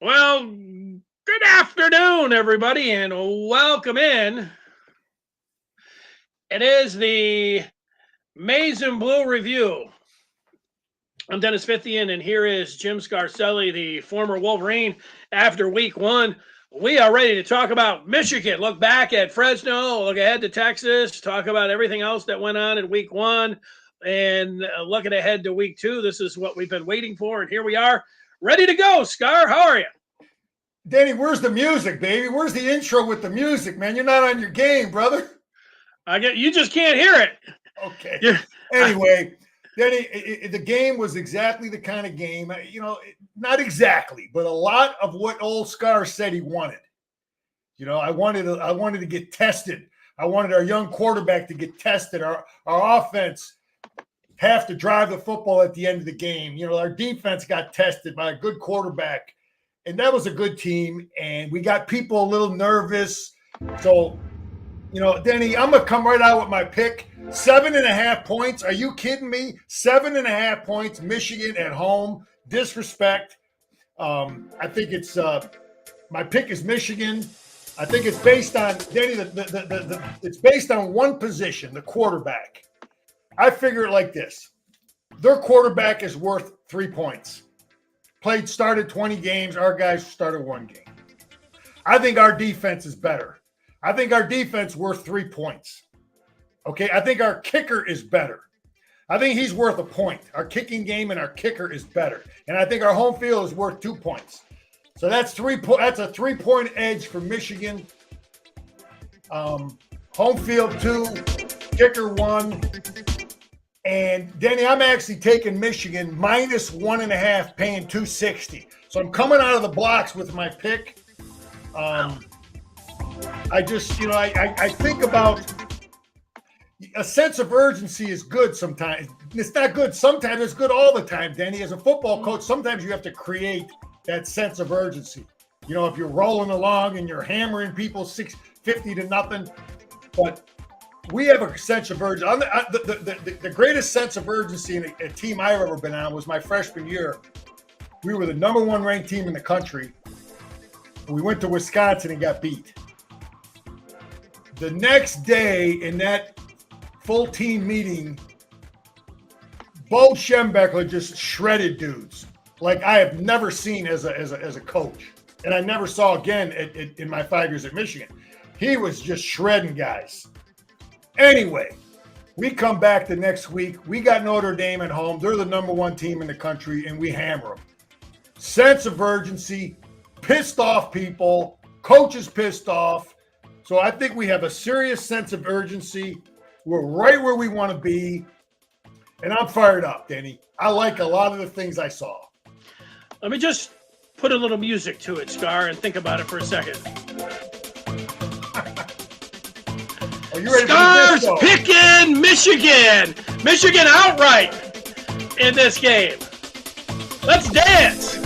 Well, good afternoon, everybody, and welcome in. It is the Maize and Blue Review. I'm Dennis Fithian, and here is Jim Scarcelli, the former Wolverine. After week one, we are ready to talk about Michigan. Look back at Fresno, look ahead to Texas, talk about everything else that went on in week one, and looking ahead to week two. This is what we've been waiting for, and here we are, ready to go. Scar, how are you? Danny, where's the music, baby? Where's the intro with the music, man? You're not on your game, brother. I get you just can't hear it. Okay. You're, Anyway, Danny, the game was exactly the kind of game, not exactly, but a lot of what old Scar said he wanted. I wanted to get tested. I wanted our young quarterback to get tested. Our offense have to drive the football at the end of the game. Our defense got tested by a good quarterback. And that was a good team, and we got people a little nervous. So, Denny, I'm going to come right out with my pick. 7.5 points. Are you kidding me? 7.5 points, Michigan at home. Disrespect. I think it's my pick is Michigan. I think it's based on, Denny, it's based on one position, the quarterback. I figure it like this. Their quarterback is worth 3 points. Started 20 games. Our guys started 1 game. I think our defense is better. I think our defense worth 3 points. Okay. I think our kicker is better. I think he's worth a point. Our kicking game and our kicker is better. And I think our home field is worth 2 points. So that's that's a 3-point edge for Michigan. Home field 2, kicker 1. And Danny, I'm actually taking Michigan -1.5, paying 260. So I'm coming out of the blocks with my pick. I just, I think about a sense of urgency is good sometimes. It's not good sometimes. It's good all the time, Danny. As a football coach, sometimes you have to create that sense of urgency. If you're rolling along and you're hammering people 650 to nothing, but we have a sense of urgency. The greatest sense of urgency in a team I've ever been on was my freshman year. We were the number 1 ranked team in the country. We went to Wisconsin and got beat. The next day in that full team meeting, Bo Schembechler just shredded dudes like I have never seen as a coach. And I never saw again in my 5 years at Michigan. He was just shredding guys. Anyway, we come back the next week. We got Notre Dame at home. They're the number 1 team in the country, and we hammer them. Sense of urgency, pissed off people, coaches pissed off. So I think we have a serious sense of urgency. We're right where we want to be, and I'm fired up, Danny. I like a lot of the things I saw. Let me just put a little music to it, Scar, and think about it for a second. Are you ready Stars for this, picking Michigan. Michigan outright in this game. Let's dance.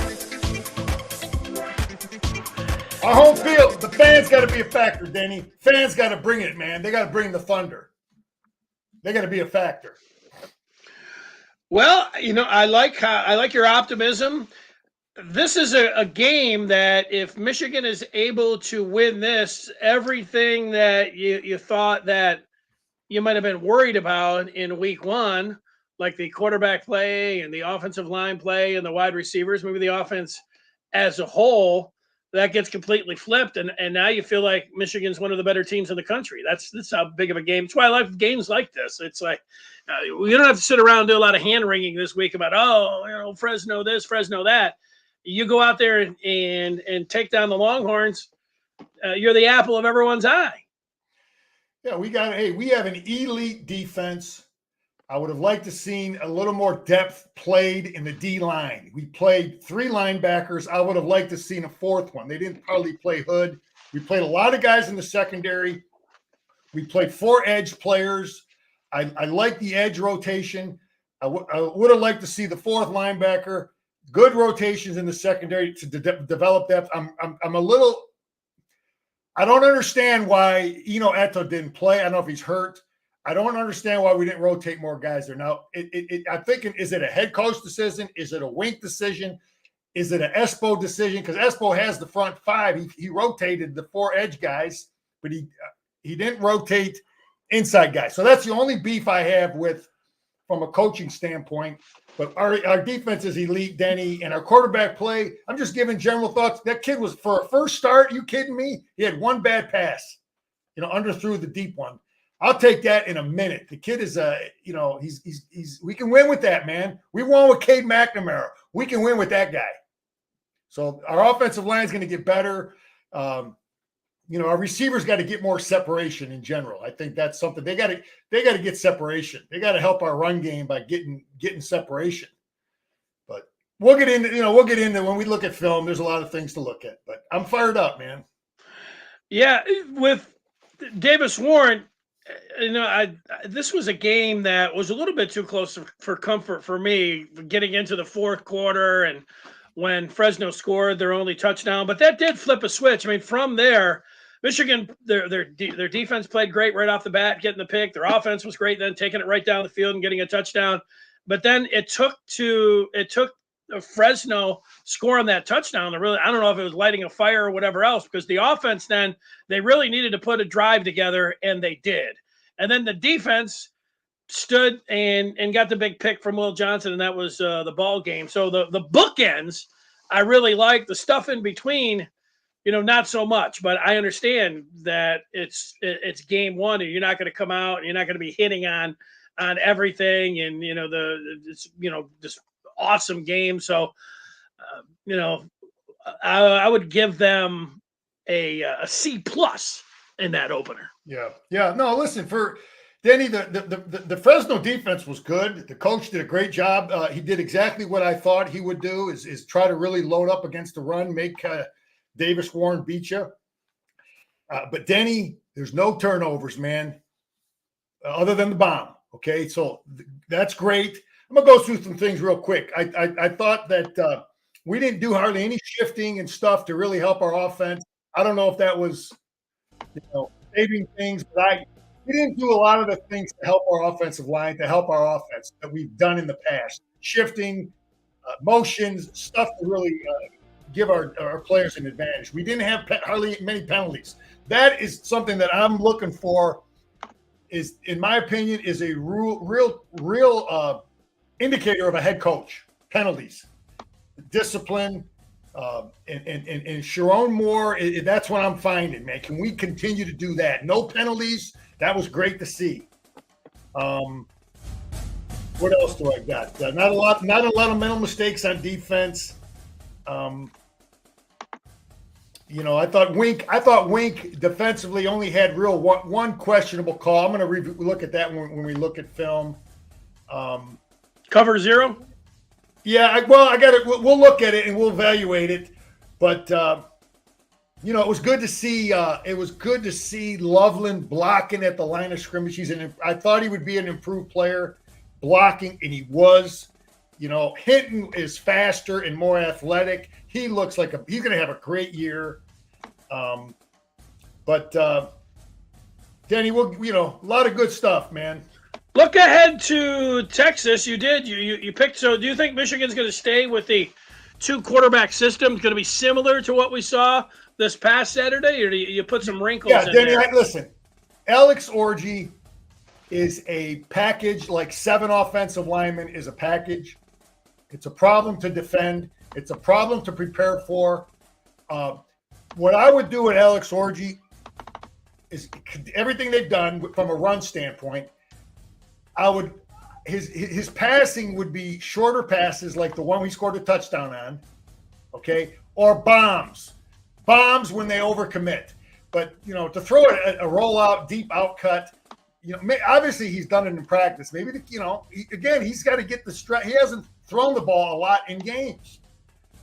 Our home field, the fans got to be a factor, Danny. Fans got to bring it, man. They got to bring the thunder. They got to be a factor. Well, I like your optimism. This is a game that if Michigan is able to win this, everything that you thought that you might have been worried about in week one, like the quarterback play and the offensive line play and the wide receivers, maybe the offense as a whole, that gets completely flipped. And now you feel like Michigan's one of the better teams in the country. That's how big of a game. That's why I like games like this. It's like we don't have to sit around and do a lot of hand wringing this week about, Fresno this, Fresno that. You go out there and take down the Longhorns, you're the apple of everyone's eye. Yeah, we have an elite defense. I would have liked to seen a little more depth played in the D line. We played 3 linebackers. I would have liked to seen a 4th one. They didn't hardly play Hood. We played a lot of guys in the secondary. We played 4 edge players. I like the edge rotation. I would have liked to see the 4th linebacker. Good rotations in the secondary to develop depth. I'm a little. I don't understand why Eto didn't play. I don't know if he's hurt. I don't understand why we didn't rotate more guys there. Now, I'm thinking, is it a head coach decision? Is it a Wink decision? Is it an Espo decision? Because Espo has the front five. He rotated the 4 edge guys, but he didn't rotate inside guys. So that's the only beef I have with from a coaching standpoint. But our defense is elite, Denny, and our quarterback play. I'm just giving general thoughts. That kid was, for a first start, you kidding me? He had 1 bad pass, underthrew the deep one. I'll take that in a minute. The kid is he's we can win with that, man. We won with Cade McNamara. We can win with that guy. So our offensive line is going to get better. Our receivers got to get more separation in general. I think that's something they got to get separation. They got to help our run game by getting separation. But we'll get into when we look at film. There's a lot of things to look at. But I'm fired up, man. Yeah, with Davis Warren. This was a game that was a little bit too close for comfort for me, getting into the fourth quarter and when Fresno scored their only touchdown. But that did flip a switch. I mean, from there, Michigan, their defense played great right off the bat, getting the pick. Their offense was great, then taking it right down the field and getting a touchdown. But then it took Fresno scoring that touchdown to really, I don't know if it was lighting a fire or whatever else, because the offense then, they really needed to put a drive together, and they did. And then the defense stood and got the big pick from Will Johnson, and that was the ball game. So the bookends, I really like. The stuff in between, not so much. But I understand that it's game one, and you're not going to come out and you're not going to be hitting on everything, and this awesome game. So I would give them a C+ in that opener. Yeah. No, listen, for Denny, the Fresno defense was good. The coach did a great job. He did exactly what I thought he would do, is try to really load up against the run, make Davis Warren beat you. But Denny, there's no turnovers, man, other than the bomb. Okay, so that's great. I'm going to go through some things real quick. I thought that we didn't do hardly any shifting and stuff to really help our offense. I don't know if that was saving things, but we didn't do a lot of the things to help our offensive line, to help our offense that we've done in the past. Shifting, motions, stuff to really give our players an advantage. We didn't have hardly many penalties. That is something that I'm looking for, is, in my opinion, is a real indicator of a head coach. Penalties, discipline, and Sharon Moore. That's what I'm finding, man. Can we continue to do that? No penalties. That was great to see. What else do I got? Not a lot of mental mistakes on defense. I thought Wink defensively only had one questionable call. I'm going to look at that when we look at film. Cover 0? Yeah, I got it. We'll look at it and we'll evaluate it. But it was good to see. It was good to see Loveland blocking at the line of scrimmage. I thought he would be an improved player, blocking, and he was. Hinton is faster and more athletic. He looks like he's going to have a great year. But Danny, a lot of good stuff, man. Look ahead to Texas. You picked. So do you think Michigan's going to stay with the 2 quarterback system? It's going to be similar to what we saw this past Saturday, or do you put some wrinkles in Danny, there? Listen, Alex Orji is a package, like 7 offensive linemen is a package. It's a problem to defend. It's a problem to prepare for. What I would do with Alex Orji is everything they've done from a run standpoint. His passing would be shorter passes like the one we scored a touchdown on, okay, or bombs when they overcommit. But to throw a rollout, deep outcut, obviously he's done it in practice. Maybe he's got to get the stress. He hasn't thrown the ball a lot in games,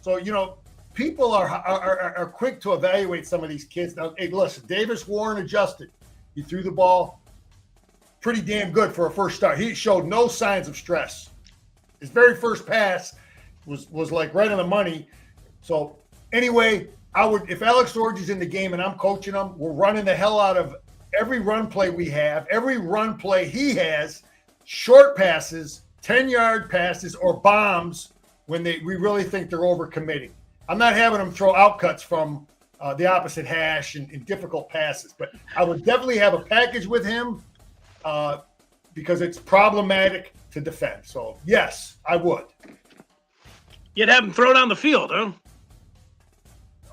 so people are quick to evaluate some of these kids. Now, hey, listen, Davis Warren adjusted. He threw the ball pretty damn good for a first start. He showed no signs of stress. His very first pass was like right on the money. So anyway, if Alex Orji's in the game and I'm coaching him, we're running the hell out of every run play we have, every run play he has, short passes, 10-yard passes, or bombs when we really think they're overcommitting. I'm not having them throw outcuts from the opposite hash and difficult passes, but I would definitely have a package with him because it's problematic to defend. So, yes, I would. You'd have him throw down the field, huh?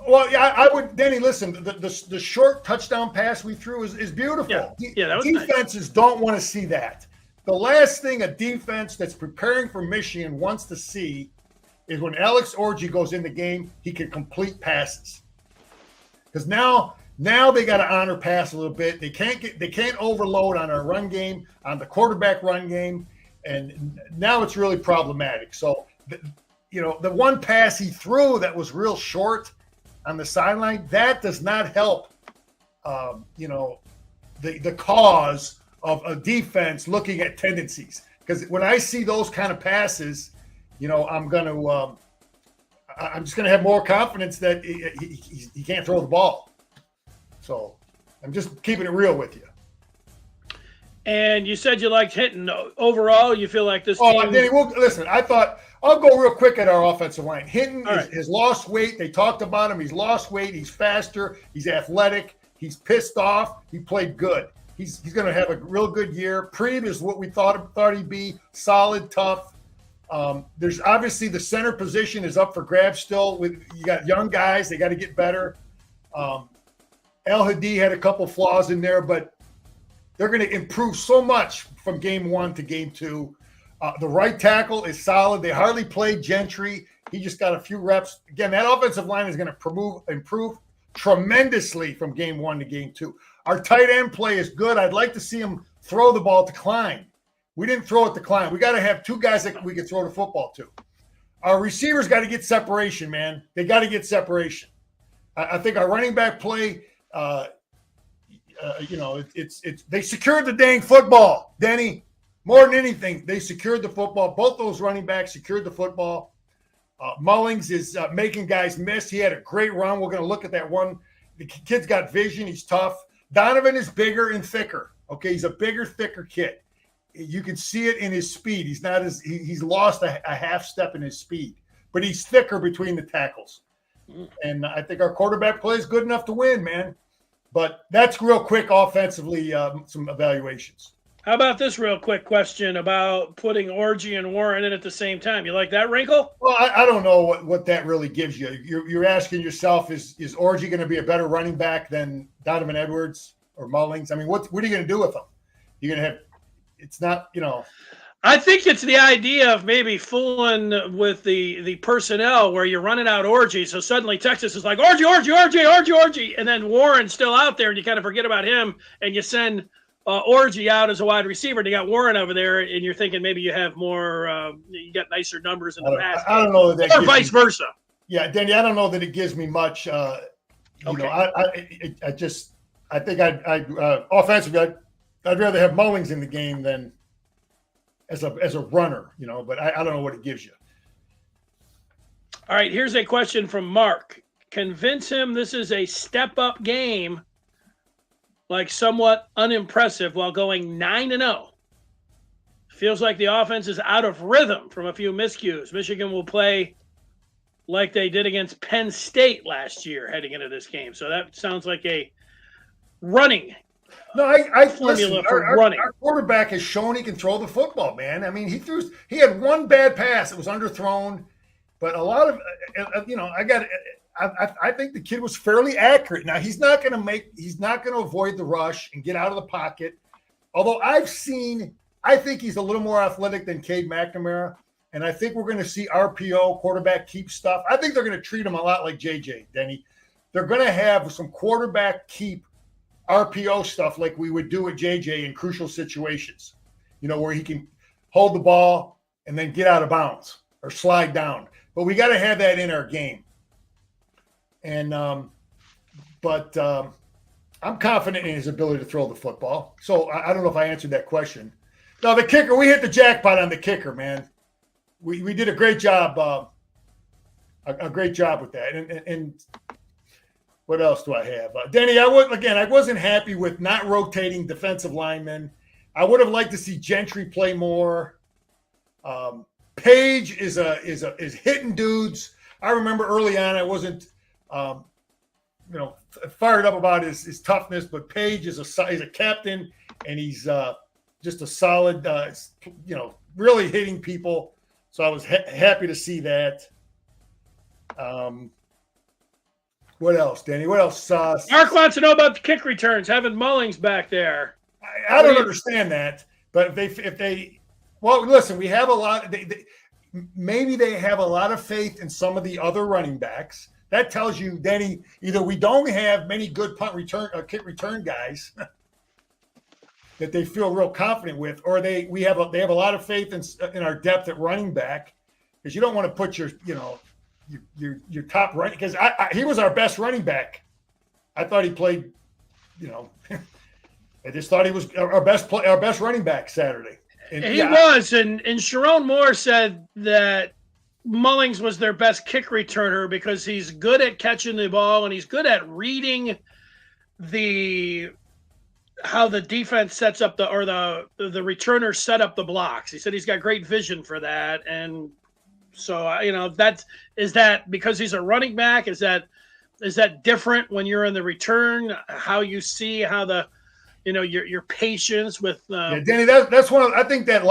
Well, yeah, I would. Denny, listen, the short touchdown pass we threw is beautiful. Yeah, that was defenses nice. don't want to see that. The last thing a defense that's preparing for Michigan wants to see is when Alex Orji goes in the game, he can complete passes. Because now they got to honor pass a little bit. They can't overload on our run game, on the quarterback run game, and now it's really problematic. So, the one pass he threw that was real short on the sideline, that does not help. The cause of a defense looking at tendencies. Because when I see those kind of passes, I'm just gonna have more confidence that he can't throw the ball. So I'm just keeping it real with you. And you said you liked Hinton. Overall, you feel like this team... Danny, listen, I thought I'll go real quick at our offensive line. Hinton has lost weight. They talked about him. He's lost weight. He's faster. He's athletic. He's pissed off. He played good. He's going to have a real good year. Preeb is what we thought he'd be. Solid, tough. There's obviously the center position is up for grabs still. You got young guys. They got to get better. El Hadi had a couple flaws in there, but they're going to improve so much from game 1 to game 2. The right tackle is solid. They hardly played Gentry. He just got a few reps. Again, that offensive line is going to improve tremendously from game 1 to game 2. Our tight end play is good. I'd like to see him throw the ball to Klein. We didn't throw it to Klein. We got to have two guys that we can throw the football to. Our receivers got to get separation, man. They got to get separation. I think our running back play, they secured the dang football, Denny. More than anything, they secured the football. Both those running backs secured the football. Mullings is making guys miss. He had a great run. We're going to look at that one. The kid's got vision. He's tough. Donovan is bigger and thicker. Okay, he's a bigger, thicker kid. You can see it in his speed. He's lost a half step in his speed, but he's thicker between the tackles. And I think our quarterback play is good enough to win, man. But that's real quick offensively, some evaluations. How about this real quick question about putting Orji and Warren in at the same time? You like that wrinkle? Well, I don't know what that really gives you. You're asking yourself, is Orji going to be a better running back than Donovan Edwards or Mullings? I mean, what are you going to do with them? You're going to have – it's not, I think it's the idea of maybe fooling with the personnel where you're running out Orji. So suddenly Texas is like, Orji. And then Warren's still out there and you kind of forget about him and you send – Orji out as a wide receiver, and you got Warren over there, and you're thinking maybe you have more, you got nicer numbers in the past. I don't know that, or vice versa. Yeah, Danny, I don't know that it gives me much. Okay. I think offensively, I'd rather have Mullings in the game than as a runner, But I don't know what it gives you. All right, here's a question from Mark. Convince him this is a step-up game. Like somewhat unimpressive while going 9-0. Feels like the offense is out of rhythm from a few miscues. Michigan will play like they did against Penn State last year heading into this game. So that sounds like a running formula for running. Our quarterback has shown he can throw the football, man. I mean, he had one bad pass. It was underthrown. But a lot of, I think the kid was fairly accurate. Now he's not going to avoid the rush and get out of the pocket. Although I think he's a little more athletic than Cade McNamara. And I think we're going to see RPO quarterback keep stuff. I think they're going to treat him a lot like JJ, Denny. They're going to have some quarterback keep RPO stuff like we would do with JJ in crucial situations, where he can hold the ball and then get out of bounds or slide down. But we got to have that in our game. And, I'm confident in his ability to throw the football. So I don't know if I answered that question. No, the kicker, we hit the jackpot on the kicker, man. We did a great job, a great job with that. And what else do I have? Denny, I wasn't happy with not rotating defensive linemen. I would have liked to see Gentry play more. Page is hitting dudes. I remember early on, I wasn't, fired up about his toughness, but Page he's a captain, and he's just a solid, really hitting people. So I was happy to see that. What else, Danny? What else? Mark wants to know about the kick returns, having Mullings back there. I don't understand that, but if they well, listen, we have a lot. Maybe they have a lot of faith in some of the other running backs. That tells you, Danny, either we don't have many good punt return or kick return guys that they feel real confident with, or they have a lot of faith in our depth at running back, because you don't want to put your top running, because he was our best running back. I thought he played, I just thought he was our best running back Saturday. And he was, and Sharon Moore said that Mullings was their best kick returner because he's good at catching the ball and he's good at reading how the defense sets up the returner set up the blocks. He said he's got great vision for that, and so is that because he's a running back? Is that different when you're in the return? How you see how the your patience with Danny, that's one of, I think that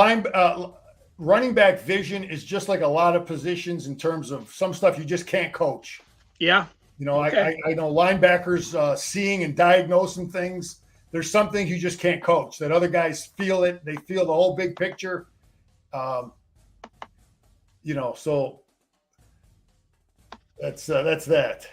running back vision is just like a lot of positions in terms of some stuff you just can't coach. Yeah. Okay. I know linebackers seeing and diagnosing things. There's some things you just can't coach, that other guys feel it. They feel the whole big picture. So that's that.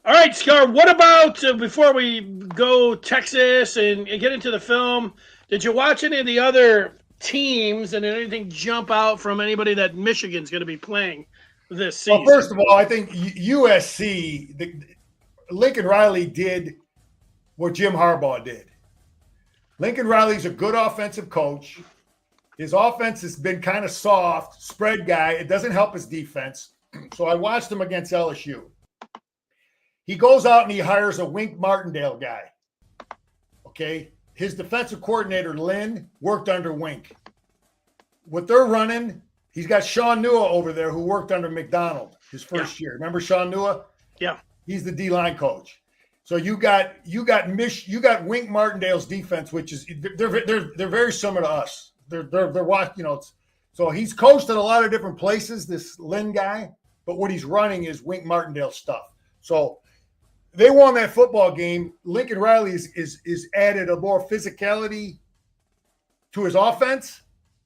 All right, Scar, what about, before we go Texas and get into the film, did you watch any of the other teams, and did anything jump out from anybody that Michigan's going to be playing this season? Well, first of all, I think USC, Lincoln Riley did what Jim Harbaugh did. Lincoln Riley's a good offensive coach. His offense has been kind of soft, spread guy. It doesn't help his defense. So I watched him against LSU. He goes out and he hires a Wink Martindale guy. Okay. His defensive coordinator, Lynn, worked under Wink. What they're running, he's got Sean Nua over there who worked under McDonald his first year. Remember Sean Nua? Yeah. He's the D-line coach. So you got Wink Martindale's defense, which is they're very similar to us. They're watching, so he's coached at a lot of different places, this Lynn guy, but what he's running is Wink Martindale stuff. So they won that football game. Lincoln Riley is added a more physicality to his offense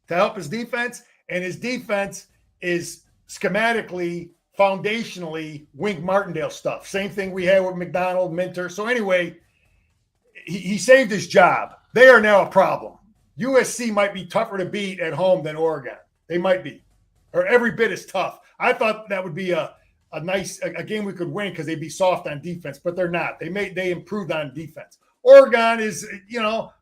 to help his defense, and his defense is schematically, foundationally Wink Martindale stuff. Same thing we had with McDonald, Minter. So anyway, he saved his job. They are now a problem. USC might be tougher to beat at home than Oregon. They might be, or every bit as tough. I thought that would be a nice game we could win because they'd be soft on defense, but they're not. They improved on defense. Oregon is,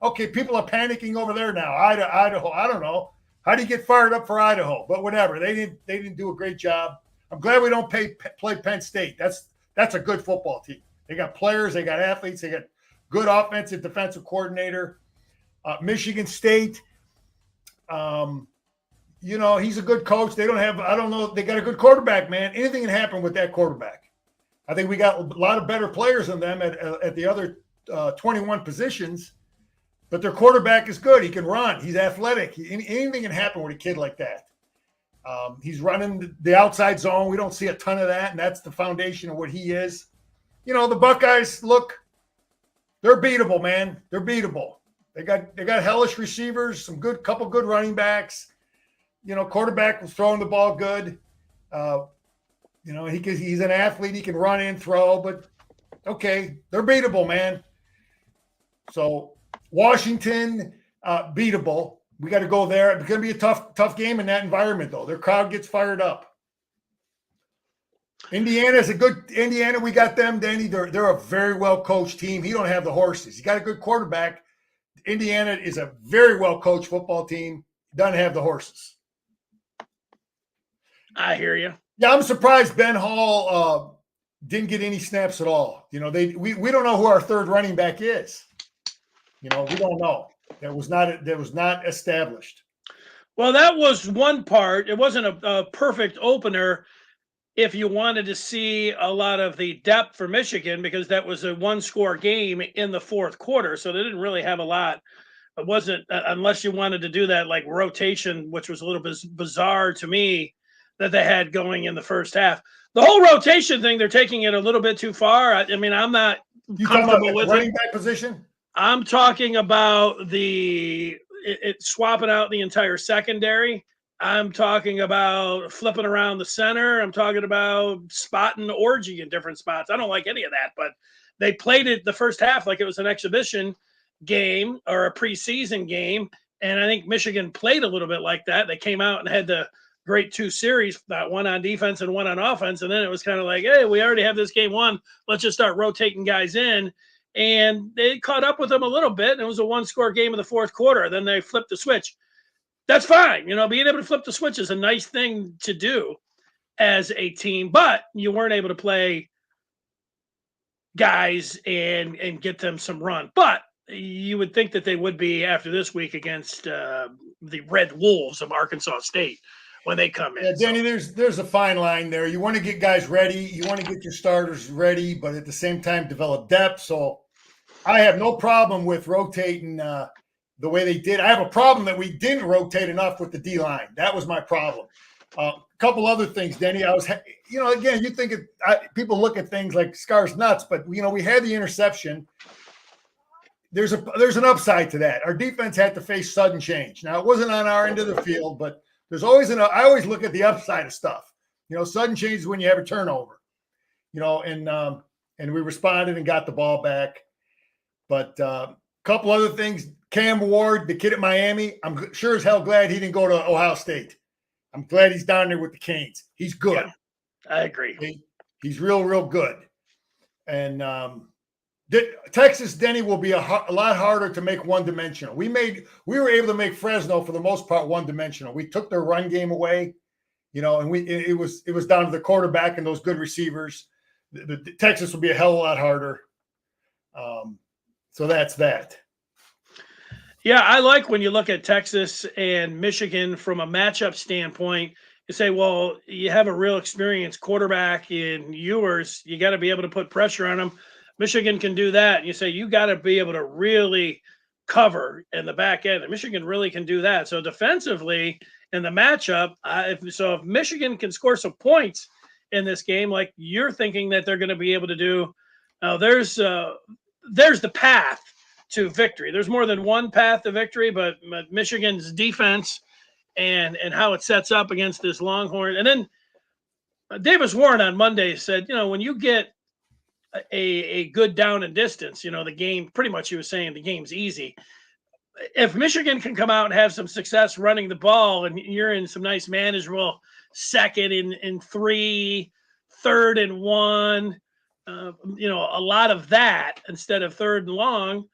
okay, people are panicking over there now. Idaho, I don't know. How do you get fired up for Idaho? But whatever. They didn't do a great job. I'm glad we don't play Penn State. That's a good football team. They got players, they got athletes, they got good offensive defensive coordinator. Michigan State, he's a good coach. They don't know, they got a good quarterback, man. Anything can happen with that quarterback. I think we got a lot of better players than them at the other 21 positions, but their quarterback is good. He can run. He's athletic. Anything can happen with a kid like that. He's running the outside zone. We don't see a ton of that, and that's the foundation of what he is. The Buckeyes, look, they're beatable, man. They're beatable. They got hellish receivers, couple good running backs. Quarterback was throwing the ball good. He's an athlete. He can run and throw, but okay, they're beatable, man. So Washington, beatable. We got to go there. It's going to be a tough game in that environment, though. Their crowd gets fired up. Indiana, we got them, Danny. They're a very well-coached team. He don't have the horses. He got a good quarterback. Indiana is a very well-coached football team. Doesn't have the horses. I hear you. Yeah, I'm surprised Ben Hall didn't get any snaps at all. We don't know who our third running back is. We don't know. That was not established. Well, that was one part. It wasn't a perfect opener if you wanted to see a lot of the depth for Michigan because that was a one-score game in the fourth quarter, so they didn't really have a lot. It wasn't unless you wanted to do that like rotation, which was a little bit bizarre to me that they had going in the first half. The whole rotation thing, they're taking it a little bit too far. I mean, I'm not You talking about comfortable like the with it. running back position? I'm talking about it swapping out the entire secondary. I'm talking about flipping around the center. I'm talking about spotting orgy in different spots. I don't like any of that, but they played it the first half like it was an exhibition game or a preseason game. And I think Michigan played a little bit like that. They came out and had the great two series, one on defense and one on offense. And then it was kind of like, hey, we already have this game won. Let's just start rotating guys in. And they caught up with them a little bit. And it was a one-score game in the fourth quarter. Then they flipped the switch. That's fine. Being able to flip the switch is a nice thing to do as a team, but you weren't able to play guys and get them some run. But you would think that they would be after this week against the Red Wolves of Arkansas State when they come in. Yeah, Danny, there's a fine line there. You want to get guys ready, you want to get your starters ready, but at the same time develop depth. So I have no problem with rotating the way they did. I have a problem that we didn't rotate enough with the D line. That was my problem. A couple other things, Denny. Again, you think people look at things like Scar's nuts, but we had the interception. There's an upside to that. Our defense had to face sudden change. Now it wasn't on our end of the field, but there's always I always look at the upside of stuff. Sudden change is when you have a turnover. And we responded and got the ball back. But a couple other things. Cam Ward, the kid at Miami, I'm sure as hell glad he didn't go to Ohio State. I'm glad he's down there with the Canes. He's good. Yeah, I agree. He's real, real good. And Texas, Denny, will be a lot harder to make one-dimensional. We were able to make Fresno, for the most part, one-dimensional. We took their run game away, and it was down to the quarterback and those good receivers. The Texas will be a hell of a lot harder. So that's that. Yeah, I like when you look at Texas and Michigan from a matchup standpoint. You say, well, you have a real experienced quarterback in Ewers. You got to be able to put pressure on him. Michigan can do that. And you say, you got to be able to really cover in the back end. And Michigan really can do that. So defensively in the matchup, if Michigan can score some points in this game, like you're thinking that they're going to be able to do, there's the path to victory. There's more than one path to victory, but Michigan's defense and how it sets up against this Longhorn. And then Davis Warren on Monday said, when you get a good down and distance, the game, pretty much he was saying the game's easy. If Michigan can come out and have some success running the ball and you're in some nice manageable second and 3, 3rd and 1, a lot of that instead of 3rd and long,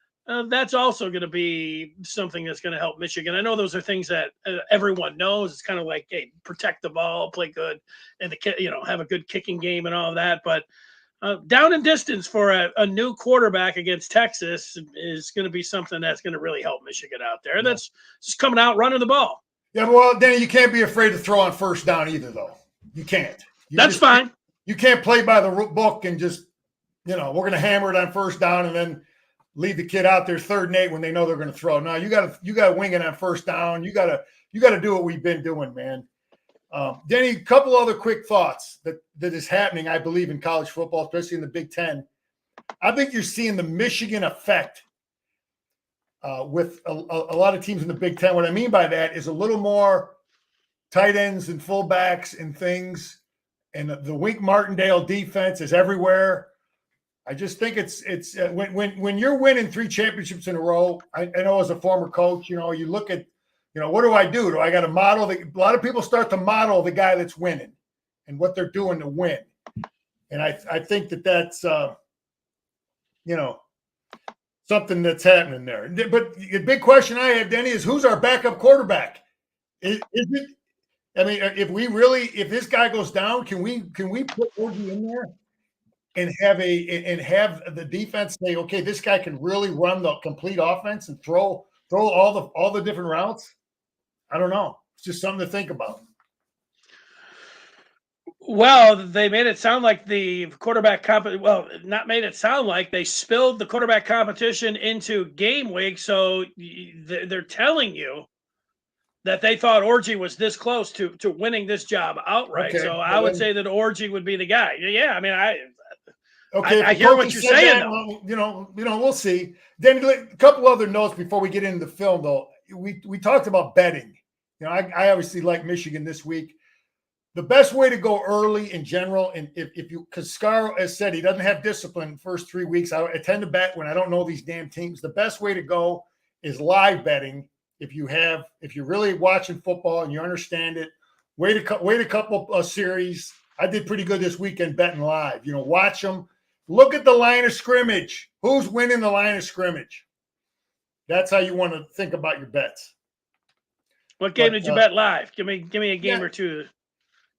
that's also going to be something that's going to help Michigan. I know those are things that everyone knows. It's kind of like, hey, protect the ball, play good, and have a good kicking game and all of that. But down and distance for a new quarterback against Texas is going to be something that's going to really help Michigan out there. Yeah. That's just coming out running the ball. Yeah, well, Danny, you can't be afraid to throw on first down either, though. You can't. That's fine. You can't play by the book and just, we're going to hammer it on first down and then leave the kid out there 3rd and 8 when they know they're going to throw. No, you got to wing it on first down. You got to do what we've been doing, man. Denny, a couple other quick thoughts that is happening, I believe, in college football, especially in the Big Ten. I think you're seeing the Michigan effect with a lot of teams in the Big Ten. What I mean by that is a little more tight ends and fullbacks and things, and the Wink Martindale defense is everywhere. I just think it's when you're winning 3 championships in a row. I know as a former coach, you look at, what do I do? Do I got to model? A lot of people start to model the guy that's winning and what they're doing to win. And I think that's something that's happening there. But the big question I have, Denny, is who's our backup quarterback? Is it? I mean, if this guy goes down, can we put Ogie in there and have the defense say, okay, this guy can really run the complete offense and throw all the different routes? I don't know. It's just something to think about. Well, they made it sound like the quarterback well, not made it sound like they spilled the quarterback competition into game week. So they're telling you that they thought Orgy was this close to winning this job outright. Okay. So I would say that Orgy would be the guy. Yeah, I mean, Okay, I hear what you're saying, though. Well, we'll see. Then a couple other notes before we get into the film, though. We talked about betting. I obviously like Michigan this week. The best way to go early in general, and if you, because Scar has said he doesn't have discipline the first 3 weeks. I tend to bet when I don't know these damn teams. The best way to go is live betting. If you're really watching football and you understand it, wait a couple of series. I did pretty good this weekend betting live. Watch them. Look at the line of scrimmage. Who's winning the line of scrimmage? That's how you want to think about your bets. What game did you bet live? Give me a game or two.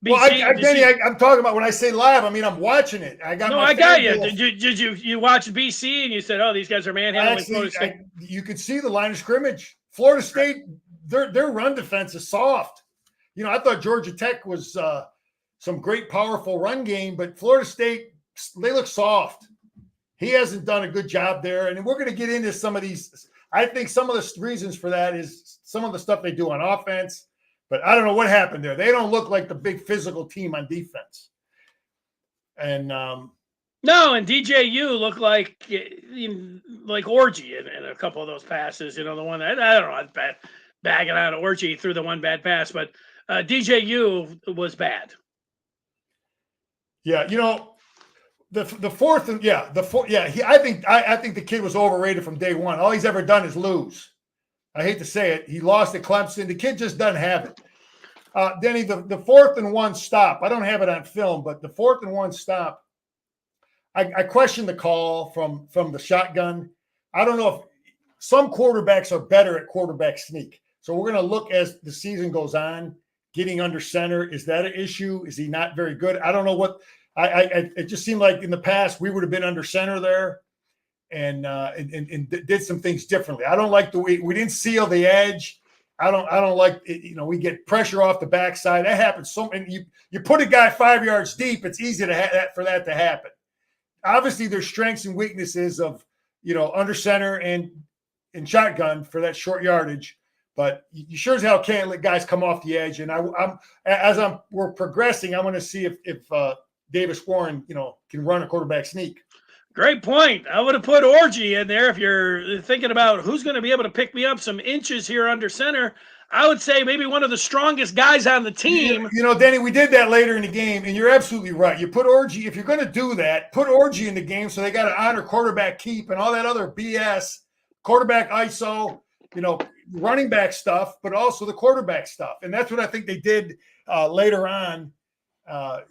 BC, well, I'm talking about when I say live, I mean I'm watching it. I got you. Did you watch BC and you said, "Oh, these guys are manhandling"? You could see the line of scrimmage. Florida State, their run defense is soft. I thought Georgia Tech was some great, powerful run game, but Florida State, they look soft. He hasn't done a good job there, and we're going to get into some of these. I think some of the reasons for that is some of the stuff they do on offense. But I don't know what happened there. They don't look like the big physical team on defense. And no, and DJU looked like Orgy in a couple of those passes. The one that I don't know, bagging out Orgy through the one bad pass, but DJU was bad. Yeah, the fourth and I think the kid was overrated from day one. All he's ever done is lose. I hate to say it. He lost at Clemson. The kid just doesn't have it. Denny, the 4th and 1 stop. I don't have it on film, but the 4th and 1 stop. I question the call from the shotgun. I don't know if some quarterbacks are better at quarterback sneak. So we're going to look as the season goes on. Getting under center, is that an issue? Is he not very good? I don't know what. It just seemed like in the past we would have been under center there. And did some things differently. I don't like the way we didn't seal the edge. I don't like it, we get pressure off the backside. That happens and you put a guy 5 yards deep, it's easy for that to happen. Obviously, there's strengths and weaknesses of under center and shotgun for that short yardage, but you sure as hell can't let guys come off the edge. And we're progressing, I want to see if Davis Warren can run a quarterback sneak. Great point. I would have put Orgy in there if you're thinking about who's going to be able to pick me up some inches here under center. I would say maybe one of the strongest guys on the team. Danny, we did that later in the game, and you're absolutely right. You put Orgy, if you're going to do that, put Orgy in the game so they got to honor quarterback keep and all that other BS, quarterback ISO, running back stuff, but also the quarterback stuff. And that's what I think they did later on.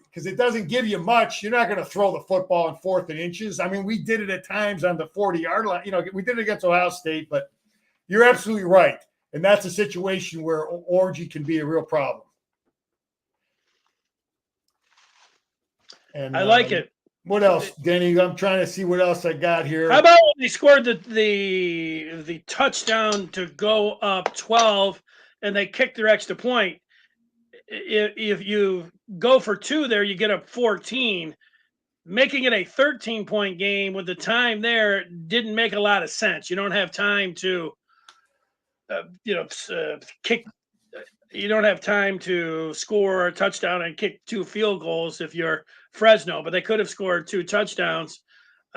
Because it doesn't give you much. You're not going to throw the football in 4th and inches. I mean, we did it at times on the 40-yard line. We did it against Ohio State, but you're absolutely right. And that's a situation where Orgy can be a real problem. And I like it. What else, Denny? I'm trying to see what else I got here. How about when they scored the touchdown to go up 12 and they kicked their extra point? If you go for 2 there, you get up 14. Making it a 13-point game with the time there didn't make a lot of sense. You don't have time to, kick. You don't have time to score a touchdown and kick 2 field goals if you're Fresno, but they could have scored 2 touchdowns.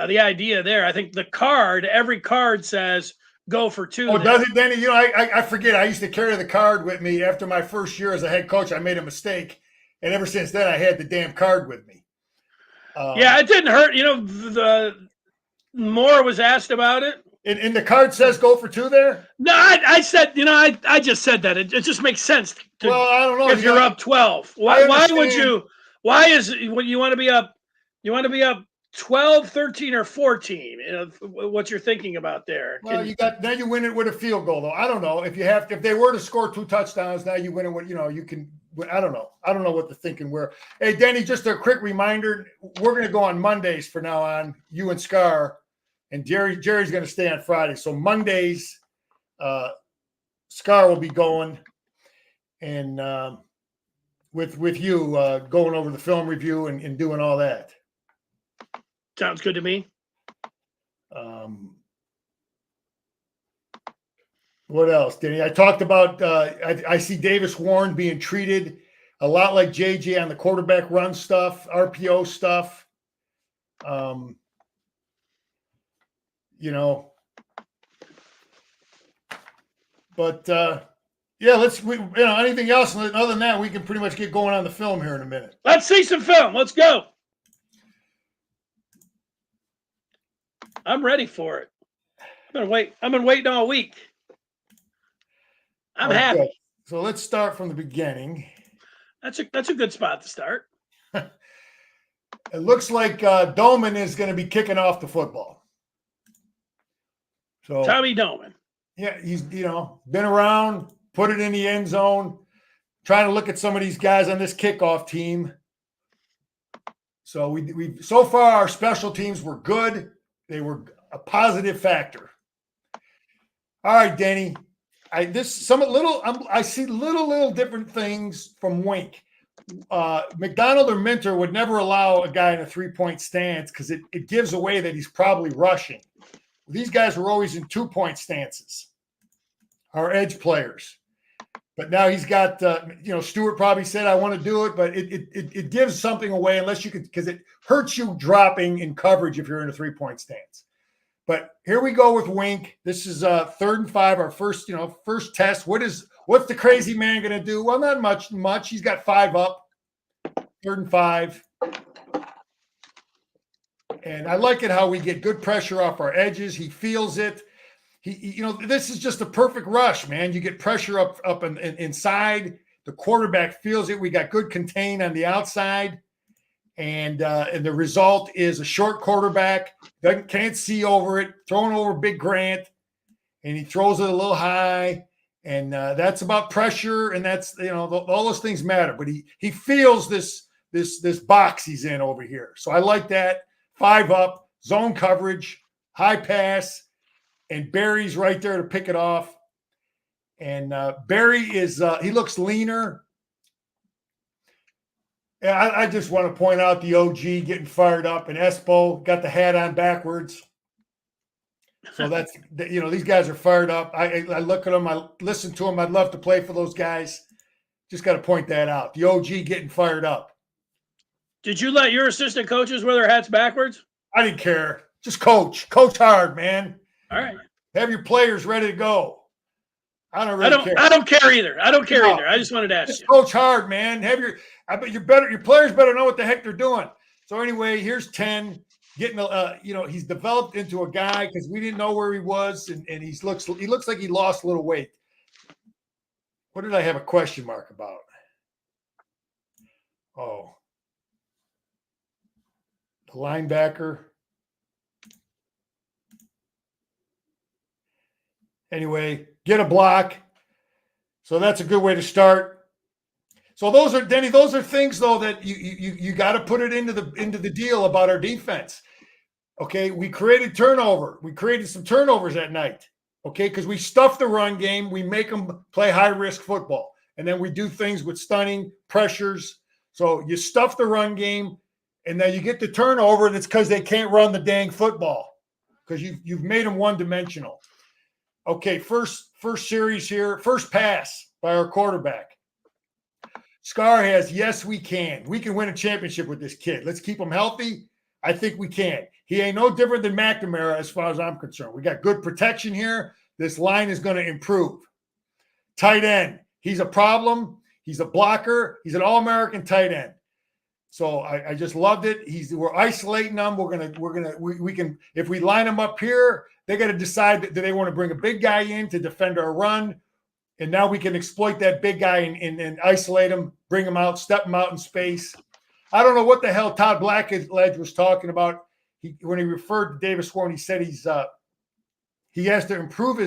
The idea there, I think every card says go for 2. Oh, does it, Danny? I forget. I used to carry the card with me after my first year as a head coach. I made a mistake, and ever since then, I had the damn card with me. It didn't hurt. The Moore was asked about it. And the card says go for 2 there? No, I said, I just said that. It just makes sense. Well, I don't know. If you're up 12. Why would you? Why is when you want to be up? You want to be up 12, 13, or 14? What you're thinking about there. Well, now you win it with a field goal, though. I don't know if they were to score 2 touchdowns. Now you win it with you can. I don't know. I don't know what the thinking were. Hey, Danny, just a quick reminder: we're going to go on Mondays from now on. You and Scar, and Jerry's going to stay on Friday. So Mondays, Scar will be going. and with you going over the film review and doing all that. Sounds good to me. What else, Denny? I talked about I see Davis Warren being treated a lot like JJ on the quarterback run stuff, RPO stuff. But yeah, anything else other than that, we can pretty much get going on the film here in a minute. Let's see some film. Let's go. I'm ready for it. I've been waiting all week. I'm happy. Good. So let's start from the beginning. That's a good spot to start. It looks like Doman is going to be kicking off the football. So Tommy Doman. Yeah, he's been around, put it in the end zone, trying to look at some of these guys on this kickoff team. So we so far our special teams were good. They were a positive factor. All right, Denny. I see little different things from Wink. McDonald or Minter would never allow a guy in a 3-point stance because it gives away that he's probably rushing. These guys were always in 2-point stances, our edge players. But now he's got, Stewart probably said, I want to do it, but it gives something away unless you could, because it hurts you dropping in coverage if you're in a 3-point stance. But here we go with Wink. This is 3rd and 5, our first test. What's the crazy man going to do? Well, not much. He's got 5 up, 3rd and 5. And I like it how we get good pressure off our edges. He feels it. This is just a perfect rush, man. You get pressure up inside. The quarterback feels it. We got good contain on the outside. And the result is a short quarterback, can't see over it, throwing over Big Grant, and he throws it a little high. And that's about pressure, and that's all those things matter. But he feels this box he's in over here. So I like that. 5 up, zone coverage, high pass, and Barry's right there to pick it off. And Barry he looks leaner. I just want to point out the OG getting fired up, and Espo got the hat on backwards. So that's, these guys are fired up. I look at them, I listen to them. I'd love to play for those guys. Just got to point that out. The OG getting fired up. Did you let your assistant coaches wear their hats backwards? I didn't care. Just coach hard, man. All right. Have your players ready to go. I don't care. I don't care either. Either. I just wanted to ask you. Coach hard, man. Your players better know what the heck they're doing. So anyway, here's 10 getting he's developed into a guy because we didn't know where he was, and he looks like he lost a little weight. What did I have a question mark about? Oh. The linebacker. Anyway, get a block. So that's a good way to start. So those are things though that you got to put it into the deal about our defense. Okay, we created turnover. We created some turnovers at night. Okay, because we stuff the run game. We make them play high risk football, and then we do things with stunning pressures. So you stuff the run game. And then you get the turnover, and it's because they can't run the dang football because you've made them one-dimensional. Okay, first series here, first pass by our quarterback. Scar has, yes, we can. We can win a championship with this kid. Let's keep him healthy. I think we can. He ain't no different than McNamara as far as I'm concerned. We got good protection here. This line is going to improve. Tight end, he's a problem. He's a blocker. He's an all-American tight end. So I just loved it. We're isolating them. We can, if we line them up here, they got to decide that they want to bring a big guy in to defend our run. And now we can exploit that big guy and isolate him, bring him out, step him out in space. I don't know what the hell Todd Blackledge was talking about. When he referred to Davis Warren, he said he has to improve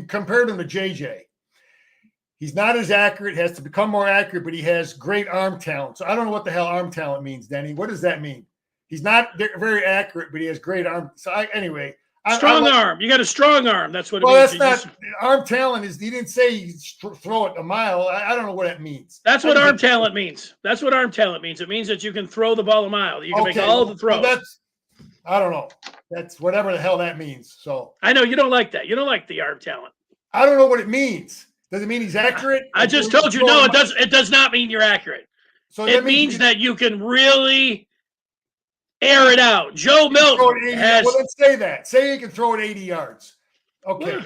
compared him to JJ. He's not as accurate, has to become more accurate, but he has great arm talent. So I don't know what the hell arm talent means, Denny. What does that mean? He's not very accurate, but he has great arm. So anyway, Strong arm. You got a strong arm. That's what it means. Well, that's not arm talent. He didn't say you throw it a mile. I don't know what that means. That's what arm talent means. That's what arm talent means. It means that you can throw the ball a mile. You can make all the throws. Well, I don't know. That's whatever the hell that means. So I know you don't like that. You don't like the arm talent. I don't know what it means. Does it mean he's accurate? I just told you, no, it does. It does not mean you're accurate. So it means that you can really air it out. Joe Milton has. Well, let's say that. Say he can throw it 80 yards. Okay,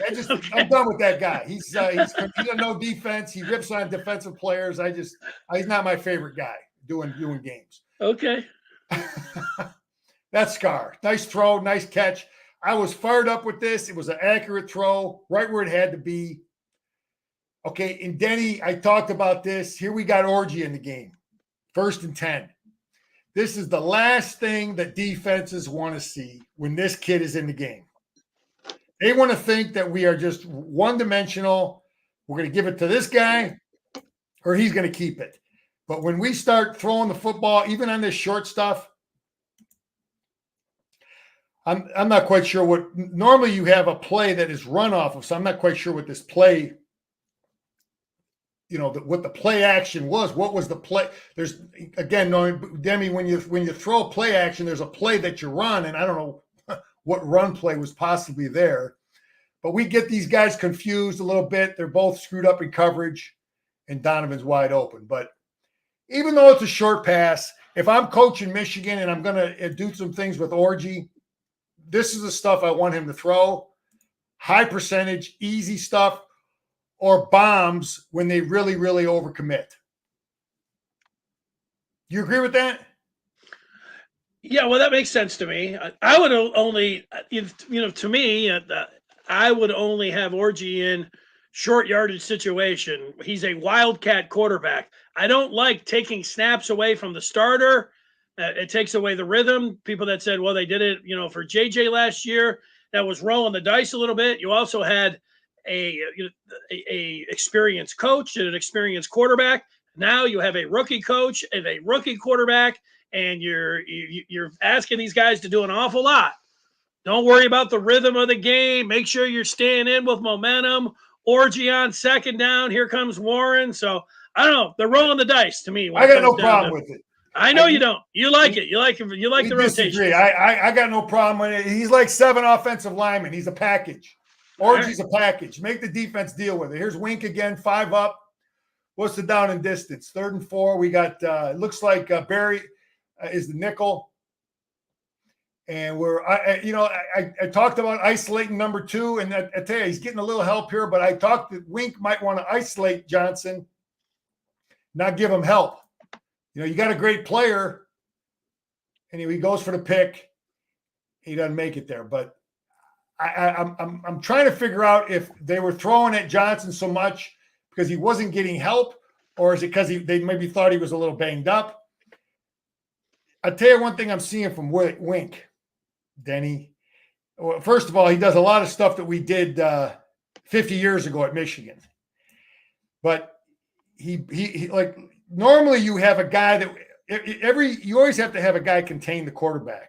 I'm done with that guy. He doesn't know defense. He rips on defensive players. He's not my favorite guy doing games. Okay. That's Scar. Nice throw, nice catch. I was fired up with this. It was an accurate throw, right where it had to be. Okay, and Denny, I talked about this. Here we got Orgy in the game. 1st and 10. This is the last thing that defenses want to see when this kid is in the game. They want to think that we are just one-dimensional. We're going to give it to this guy, or he's going to keep it. But when we start throwing the football, even on this short stuff, I'm not quite sure what – normally you have a play that is run off of, so I'm not quite sure what this play – what the play action was. What was the play? There's, again, Demi, when you throw a play action, there's a play that you run, and I don't know what run play was possibly there. But we get these guys confused a little bit. They're both screwed up in coverage, and Donovan's wide open. But even though it's a short pass, if I'm coaching Michigan and I'm going to do some things with Orgy, this is the stuff I want him to throw. High percentage, easy stuff, or bombs when they really, really overcommit. You agree with that? Yeah, well, that makes sense to me. I would only, to me, I would only have Orgy in short yardage situation. He's a wildcat quarterback. I don't like taking snaps away from the starter. It takes away the rhythm. People that said, well, they did it, for JJ last year, that was rolling the dice a little bit. You also had a experienced coach and an experienced quarterback. Now you have a rookie coach and a rookie quarterback, and you're asking these guys to do an awful lot. Don't worry about the rhythm of the game. Make sure you're staying in with momentum. Orgy on 2nd down. Here comes Warren. So I don't know. They're rolling the dice to me. I got no problem with it. I know you don't. You like it. You like the rotation. I got no problem with it. He's like 7 offensive linemen. He's a package. Orgy's a package. Make the defense deal with it. Here's Wink again, 5 up. What's the down and distance? 3rd and 4. We got, it looks like Barry is the nickel. And I talked about isolating number 2. And I tell you, he's getting a little help here. But I talked that Wink might want to isolate Johnson, not give him help. You got a great player. And he goes for the pick. He doesn't make it there. But I'm trying to figure out if they were throwing at Johnson so much because he wasn't getting help, or is it because they maybe thought he was a little banged up? I'll tell you one thing I'm seeing from Wink, Denny. Well, first of all, he does a lot of stuff that we did 50 years ago at Michigan. But he like normally you have a guy that you always have to have a guy contain the quarterback.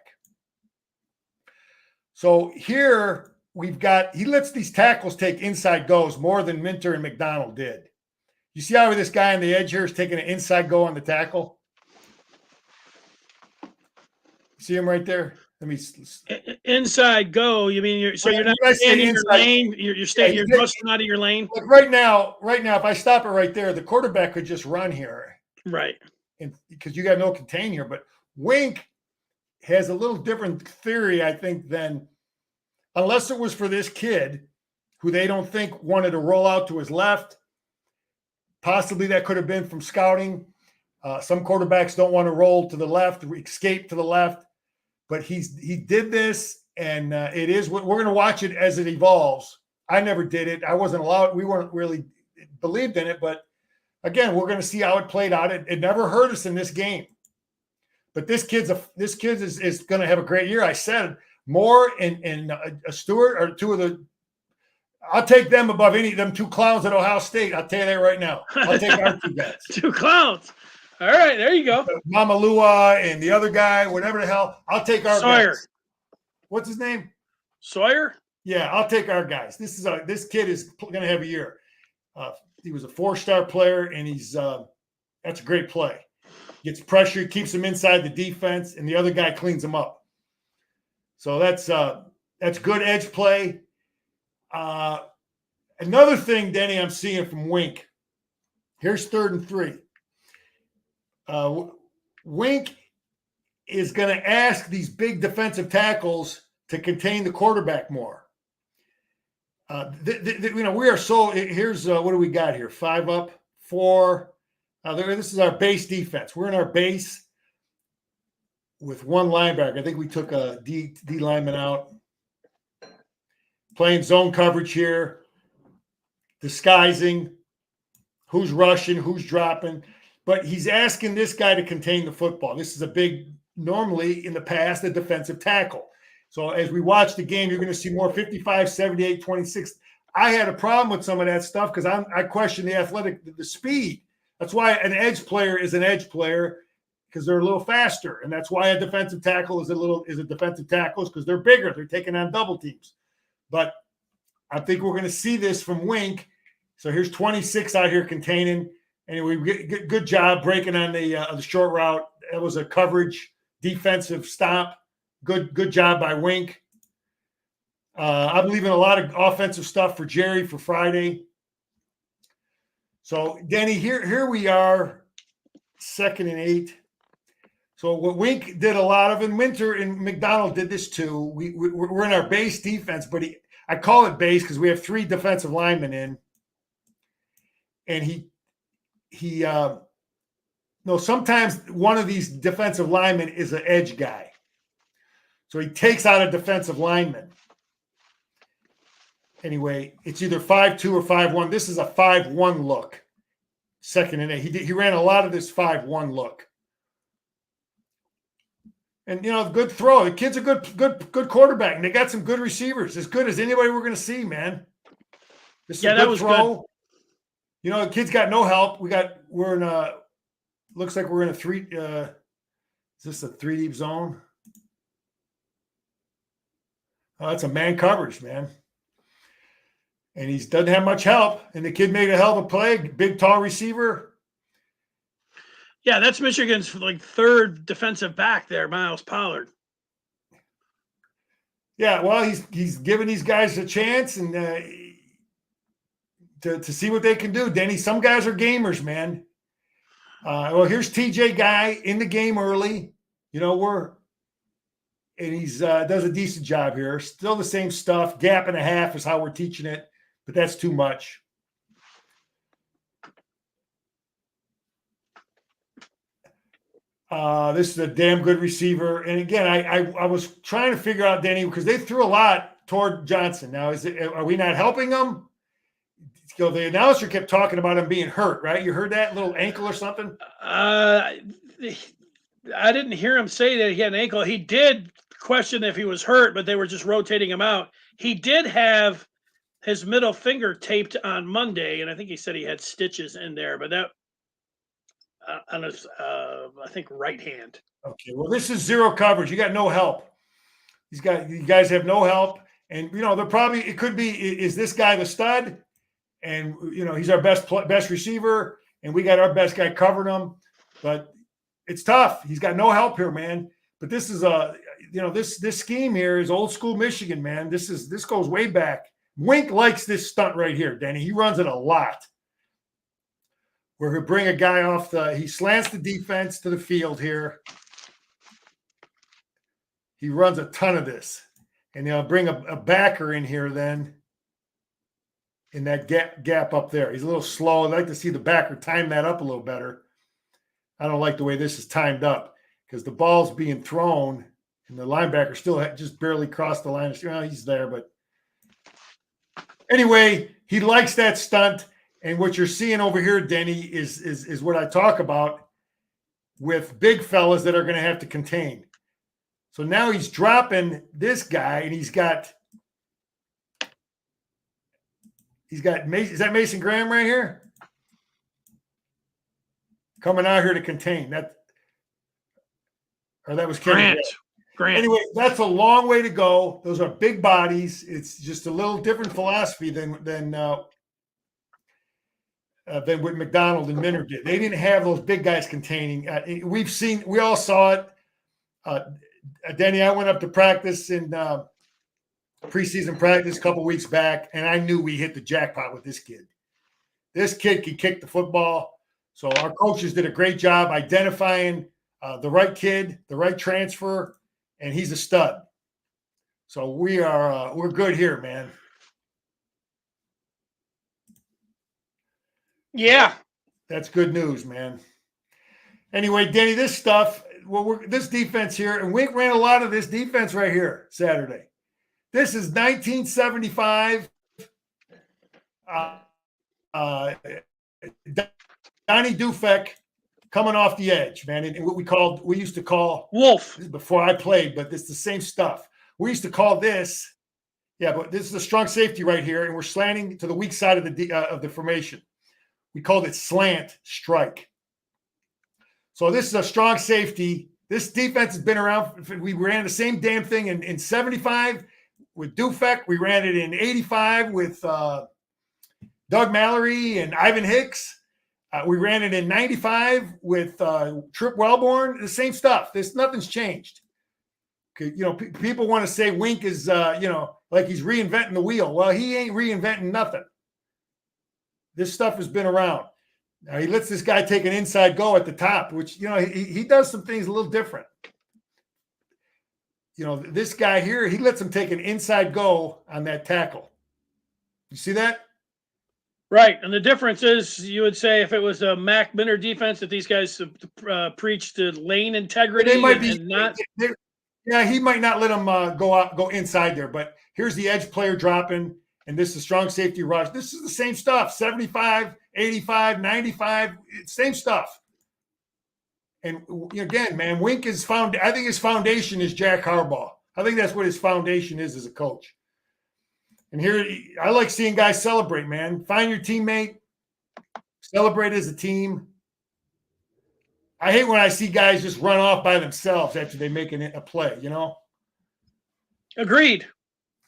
So here he lets these tackles take inside goes more than Minter and McDonald did. You see how this guy on the edge here is taking an inside go on the tackle? See him right there? Let me inside go. You mean you're not staying in your lane? You're busting out of your lane. Like right now, if I stop it right there, the quarterback could just run here, right? And because you got no contain here, but Wink has a little different theory, I think, than unless it was for this kid who they don't think wanted to roll out to his left. Possibly that could have been from scouting. Some quarterbacks don't want to roll to the left, escape to the left, but he did this, and it is what we're going to watch it as it evolves. I never did it. I wasn't allowed. We weren't really believed in it, but again, we're going to see how it played out. It never hurt us in this game. But this kid is going to have a great year. I said Moore and Stewart are 2 of the. I'll take them above any of them 2 clowns at Ohio State. I'll tell you that right now. I'll take our 2 guys. 2 clowns. All right, there you go. Mamalua and the other guy, whatever the hell. I'll take our Sawyer. guys. What's his name? Sawyer? Yeah, I'll take our guys. This kid is going to have a year. He was a 4-star player, and that's a great play. Gets pressure, keeps him inside the defense, and the other guy cleans him up. So that's good edge play. Another thing, Denny, I'm seeing from Wink. Here's 3rd and 3. Wink is going to ask these big defensive tackles to contain the quarterback more. We are so. Here's what do we got here? 5 up, 4. This is our base defense. We're in our base with 1 linebacker. I think we took a D lineman out. Playing zone coverage here, disguising who's rushing, who's dropping. But he's asking this guy to contain the football. This is a big, normally in the past, a defensive tackle. So as we watch the game, you're going to see more 55, 78, 26. I had a problem with some of that stuff because I question the speed. That's why an edge player is an edge player, because they're a little faster. And that's why a defensive tackle is a defensive tackle, because they're bigger. They're taking on double teams. But I think we're going to see this from Wink. So here's 26 out here containing. Anyway, good job breaking on the short route. That was a coverage defensive stop. Good job by Wink. I believe in a lot of offensive stuff for Jerry for Friday. So, Denny, here we are, 2nd and 8. So what Wink did a lot of, and Winter and McDonald did this too. We're in our base defense, but I call it base because we have 3 defensive linemen in. And sometimes one of these defensive linemen is an edge guy. So he takes out a defensive lineman. Anyway, it's either 5-2 or 5-1. This is a 5-1 look. 2nd and 8. He ran a lot of this 5-1 look. And, good throw. The kid's a good quarterback, and they got some good receivers. As good as anybody we're going to see, man. This is a good throw. Good. The kid's got no help. Looks like we're in a 3. Is this a 3 deep zone? Oh, that's a man coverage, man. And he doesn't have much help. And the kid made a hell of a play. Big, tall receiver. Yeah, that's Michigan's 3rd defensive back there, Miles Pollard. Yeah, well, he's giving these guys a chance and to see what they can do. Denny, some guys are gamers, man. Well, here's TJ Guy in the game early. And he's does a decent job here. Still the same stuff. Gap and a half is how we're teaching it, but that's too much. This is a damn good receiver. And again, I was trying to figure out, Denny, because they threw a lot toward Johnson. Now, are we not helping them? So the announcer kept talking about him being hurt, right? You heard that little ankle or something? I didn't hear him say that he had an ankle. He did question if he was hurt, but they were just rotating him out. He did have his middle finger taped on Monday, and I think he said he had stitches in there, but that on his, I think, right hand. Okay, well, this is zero coverage. You got no help. You guys have no help, and it could be, is this guy the stud? And he's our best receiver, and we got our best guy covering him. But it's tough. He's got no help here, man. But this is this scheme here is old school Michigan, man. This goes way back. Wink likes this stunt right here, Danny. He runs it a lot. Where he'll bring a guy off he slants the defense to the field here. He runs a ton of this. And they'll bring a backer in here then. In that gap up there. He's a little slow. I'd like to see the backer time that up a little better. I don't like the way this is timed up because the ball's being thrown and the linebacker still just barely crossed the line. He's there, but anyway, he likes that stunt. And what you're seeing over here, Denny, is what I talk about with big fellas that are going to have to contain. So now he's dropping this guy, and he's got Mason. Is that Mason Graham right here? Coming out here to contain that. Or that was Grant. Grant. Anyway, that's a long way to go. Those are big bodies. It's just a little different philosophy than what McDonald and Minter did. They didn't have those big guys containing. We all saw it. Denny, I went up to practice in preseason practice a couple weeks back, and I knew we hit the jackpot with this kid. This kid can kick the football. So our coaches did a great job identifying the right kid, the right transfer, and he's a stud. So we're good here, man. Yeah. That's good news, man. Anyway, Denny, this stuff, this defense here, and Wink ran a lot of this defense right here Saturday. This is 1975. Donnie Dufek coming off the edge, man. And what we used to call Wolf. Before I played, but it's the same stuff. We used to call this, but this is a strong safety right here, and we're slanting to the weak side of the formation. We called it slant strike. So this is a strong safety. This defense has been around. We ran the same damn thing in 75 with Dufek. We ran it in 85 with Doug Mallory and Ivan Hicks. We ran it in 95 with Trip Wellborn. The same stuff. Nothing's changed. People want to say Wink is, like he's reinventing the wheel. Well, he ain't reinventing nothing. This stuff has been around. Now he lets this guy take an inside go at the top, which, he does some things a little different. This guy here, he lets him take an inside go on that tackle. You see that? Right. And the difference is, you would say, if it was a Mac Minter defense, that these guys preach to lane integrity. They might be not. Yeah, he might not let him go inside there. But here's the edge player dropping, and this is strong safety rush. This is the same stuff. 75, 85, 95, same stuff. And again, man, Wink is found. I think his foundation is Jack Harbaugh. I think that's what his foundation is as a coach. And here, I like seeing guys celebrate, man. Find your teammate, celebrate as a team. I hate when I see guys just run off by themselves after they make a play, Agreed.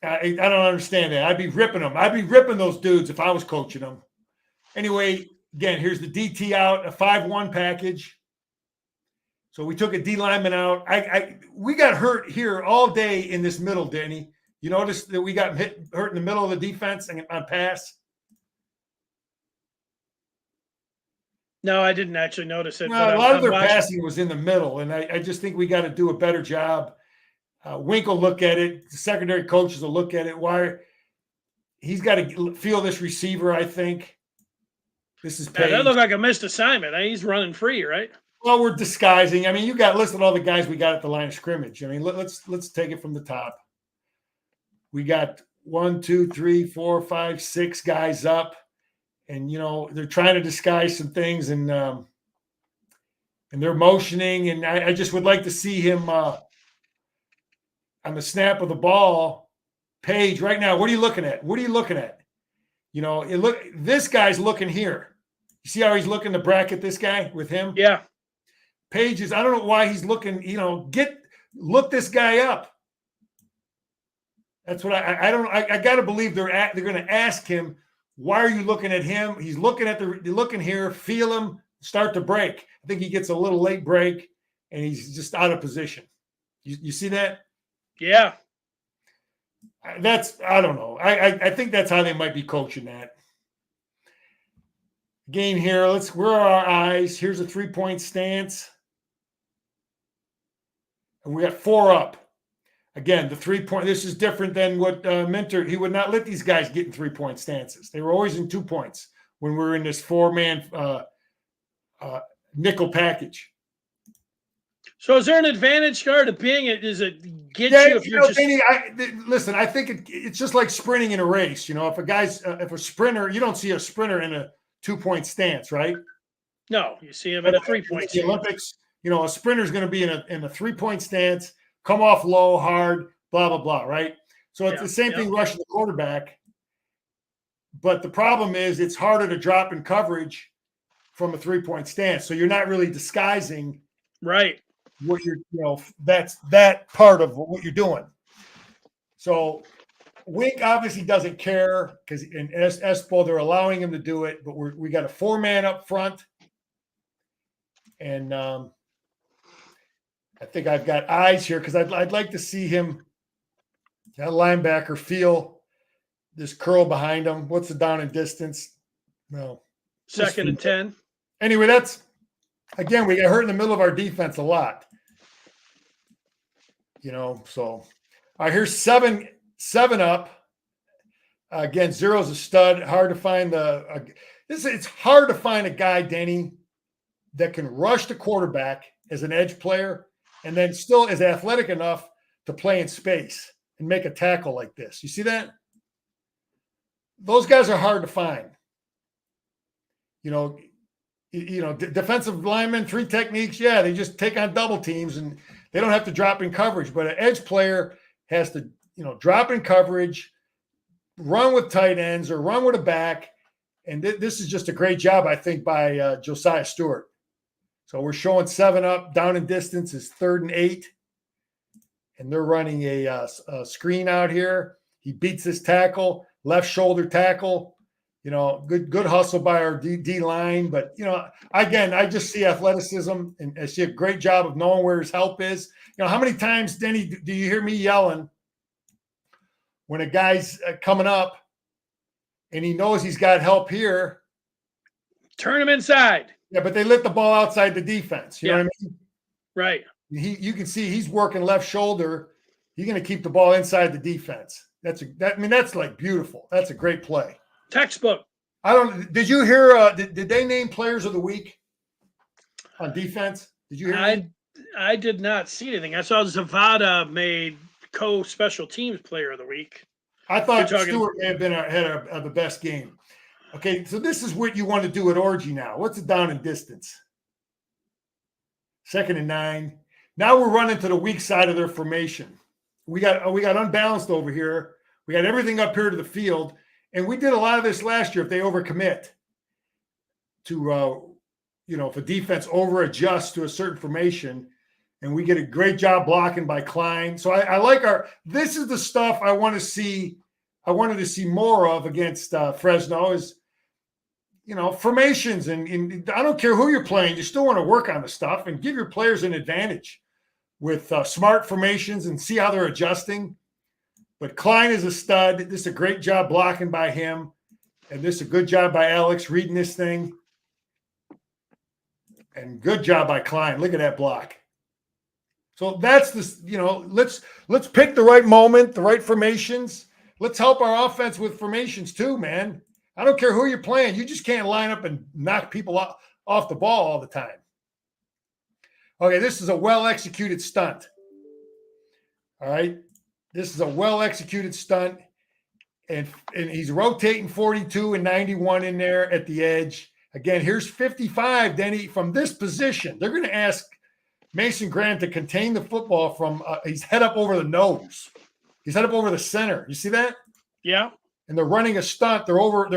I don't understand that. I'd be ripping them. I'd be ripping those dudes if I was coaching them. Anyway, again, here's the DT out, a 5-1 package. So we took a D lineman out. We got hurt here all day in this middle, Danny. You notice that we got hurt in the middle of the defense on pass? No, I didn't actually notice it. Well, a lot of their passing was in the middle, and I just think we got to do a better job. Wink will look at it. The secondary coaches will look at it. Why? He's got to feel this receiver, I think. This is Page. That looked like a missed assignment. He's running free, right? Well, we're disguising. I mean, you got listed all the guys we got at the line of scrimmage. I mean, let's take it from the top. We got 1, 2, 3, 4, 5, 6 guys up, and they're trying to disguise some things, and they're motioning. And I just would like to see him on the snap of the ball. Page, right now, what are you looking at? What are you looking at? This guy's looking here. You see how he's looking to bracket this guy with him? Yeah. Page is, I don't know why he's looking. Look this guy up. That's what I don't. I got to believe they're going to ask him, why are you looking at him? He's looking looking here. Feel him start to break. I think he gets a little late break, and he's just out of position. You see that? Yeah. I don't know. I think that's how they might be coaching that. Game here. Where are our eyes? Here's a 3-point stance, and we got 4 up. Again, the 3-point, this is different than what Minter, he would not let these guys get in 3-point stances. They were always in 2 points when we were in this 4-man nickel package. So is there an advantage, Scar, to being it? Does it get you if you're just... Danny, listen, I think it's just like sprinting in a race. If a sprinter, you don't see a sprinter in a 2-point stance, right? No, you see him in a 3-point stance. The Olympics, a sprinter's going to be in a 3-point stance, come off low, hard, blah, blah, blah, right? So it's the same thing rushing the quarterback. But the problem is it's harder to drop in coverage from a 3-point stance. So you're not really disguising. Right. what you're, that's that part of what you're doing. So Wink obviously doesn't care because in Espo, they're allowing him to do it, but we got a 4-man up front. And I think I've got eyes here because I'd like to see him, that linebacker, feel this curl behind him. What's the down and distance? No. 2nd and 10. Anyway, that's, again, we got hurt in the middle of our defense a lot. So all right, here's 7 up. Again, 0's a stud. Hard to find it's hard to find a guy, Denny, that can rush the quarterback as an edge player and then still is athletic enough to play in space and make a tackle like this. You see that? Those guys are hard to find. Defensive linemen, 3 techniques. Yeah, they just take on double teams and they don't have to drop in coverage. But an edge player has to, drop in coverage, run with tight ends or run with a back. And this is just a great job, I think, by Josiah Stewart. So we're showing 7 up. Down in distance is 3rd and 8. And they're running a screen out here. He beats this tackle, left shoulder tackle. Good hustle by our D line. But, again, I just see athleticism and I see a great job of knowing where his help is. How many times, Denny, do you hear me yelling when a guy's coming up and he knows he's got help here? Turn him inside. Yeah, but they let the ball outside the defense. You know what I mean? Right. You can see he's working left shoulder. He's going to keep the ball inside the defense. That's like beautiful. That's a great play. Textbook. Did you hear? Did they name players of the week on defense? Did you hear? I did not see anything. I saw Zavada made co-special teams player of the week. I thought Stewart may have been had the best game. Okay, so this is what you want to do at Orgy now. What's the down and distance? 2nd and 9. Now we're running to the weak side of their formation. We got unbalanced over here. We got everything up here to the field. And we did a lot of this last year if they overcommit to, if a defense over-adjusts to a certain formation, and we get a great job blocking by Klein. So I like this is the stuff I want to see. I wanted to see more of against Fresno is, formations. And I don't care who you're playing. You still want to work on the stuff and give your players an advantage with smart formations and see how they're adjusting. But Klein is a stud. This is a great job blocking by him. And this is a good job by Alex reading this thing. And good job by Klein. Look at that block. So that's this, let's pick the right moment, the right formations. Let's help our offense with formations too, man. I don't care who you're playing. You just can't line up and knock people off the ball all the time. Okay, this is a well-executed stunt. All right. This is a well-executed stunt, and he's rotating 42 and 91 in there at the edge. Again, here's 55, Denny, from this position. They're going to ask Mason Graham to contain the football from he's head up over the nose. He's head up over the center. You see that? Yeah. And they're running a stunt. We're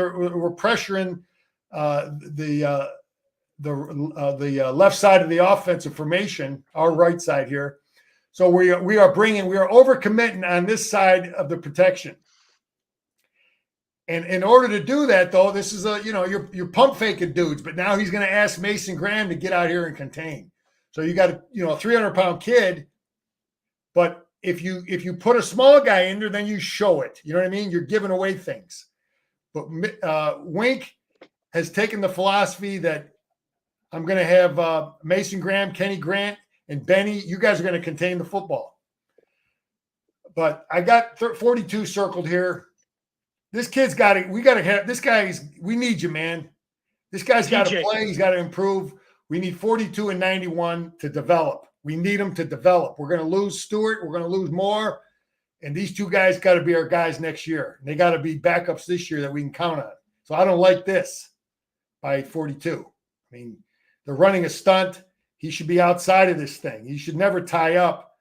pressuring the left side of the offensive formation, our right side here. So we are overcommitting on this side of the protection. And in order to do that, though, this is you're pump faking dudes, but now he's going to ask Mason Graham to get out here and contain. So you got a 300-pound kid, but if you put a small guy in there, then you show it. You know what I mean? You're giving away things. But Wink has taken the philosophy that I'm going to have Mason Graham, Kenny Grant, and Benny, you guys are going to contain the football. But I got 42 circled here. This kid's got it. We got to have this guy. We need you, man. This guy's got to play. He's got to improve. We need 42 and 91 to develop. We need him to develop. We're going to lose Stewart. We're going to lose Moore. And these two guys got to be our guys next year. They got to be backups this year that we can count on. So I don't like this by 42. I mean, they're running a stunt. He should be outside of this thing. You should never tie up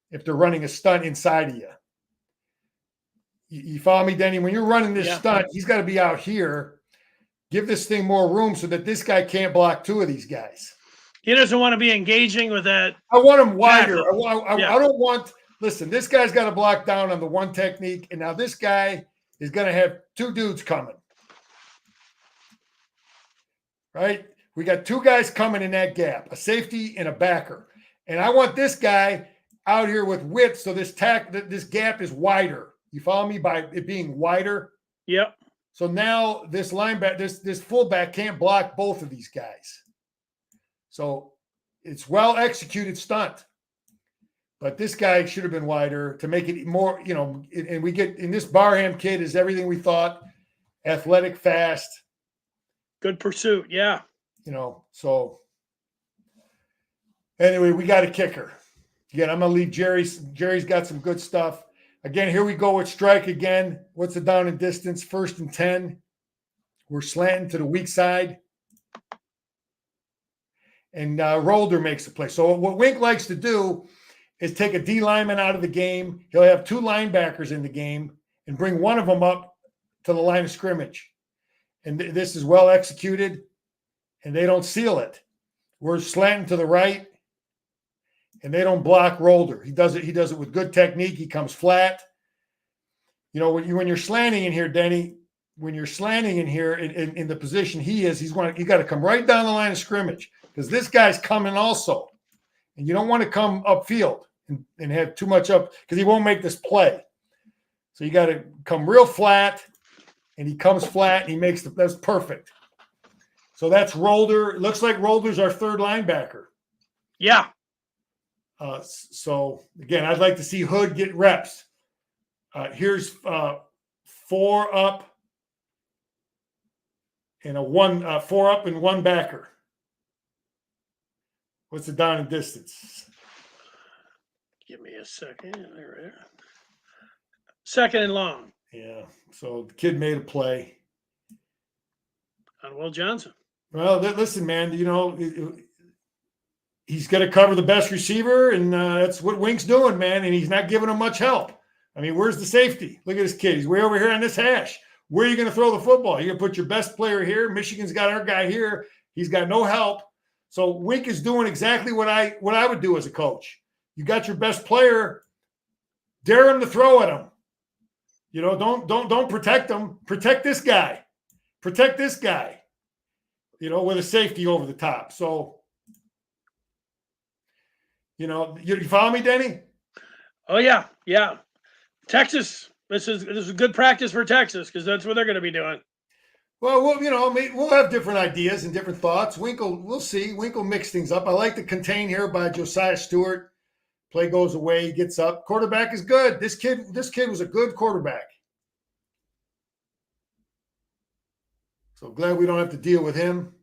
if they're running a stunt inside of you. You follow me, Denny? When you're running this stunt, he's got to be out here. Give this thing more room so that this guy can't block two of these guys. He doesn't want to be engaging with that. I want him wider. tackle. I Yeah. don't want. Listen, this guy's got to block down on the one technique, and now this guy is going to have two dudes coming. Right? We got two guys coming in that gap, a safety and a backer. And I want this guy out here with width, so this gap is wider. You follow me? By it being wider. Yep. So now this linebacker, this fullback can't block both of these guys. So it's well executed stunt. But this guy should have been wider to make it more, and we get in this Barham kid is everything we thought. Athletic, fast. Good pursuit. Yeah. So anyway, we got a kicker. Again, I'm going to leave Jerry's. Jerry's got some good stuff. Again, here we go with strike again. What's the down and distance? 1st and 10. We're slanting to the weak side. And Rolder makes the play. So what Wink likes to do is take a D lineman out of the game. He'll have two linebackers in the game and bring one of them up to the line of scrimmage. And this is well executed, and they don't seal it. We're slanting to the right, and they don't block Rolder. He does it with good technique. He comes flat. When you're slanting in here, Denny, when you're slanting in here in the position he is, you got to come right down the line of scrimmage because this guy's coming also. And you don't want to come upfield and have too much up because he won't make this play. So you got to come real flat, and he comes flat, and he makes that's perfect. So that's Rolder. It looks like Rolder's our third linebacker. Yeah. So again, I'd like to see Hood get reps. Here's 4 up and 4 up and 1 backer. What's the down and distance? Give me a second. There. 2nd and long. Yeah. So the kid made a play. On Will Johnson. Well, listen, man, he's going to cover the best receiver, and that's what Wink's doing, man, and he's not giving him much help. I mean, where's the safety? Look at this kid. He's way over here on this hash. Where are you going to throw the football? You're going to put your best player here. Michigan's got our guy here. He's got no help. So Wink is doing exactly what I would do as a coach. You got your best player, dare him to throw at him. Don't protect him. Protect this guy. Protect this guy. With a safety over the top. So, you follow me, Denny? Oh yeah, yeah. Texas. This is a good practice for Texas because that's what they're going to be doing. Well, we'll have different ideas and different thoughts. We'll see. Wink will mix things up. I like the contain here by Josiah Stewart. Play goes away, he gets up. Quarterback is good. This kid was a good quarterback. So glad we don't have to deal with him.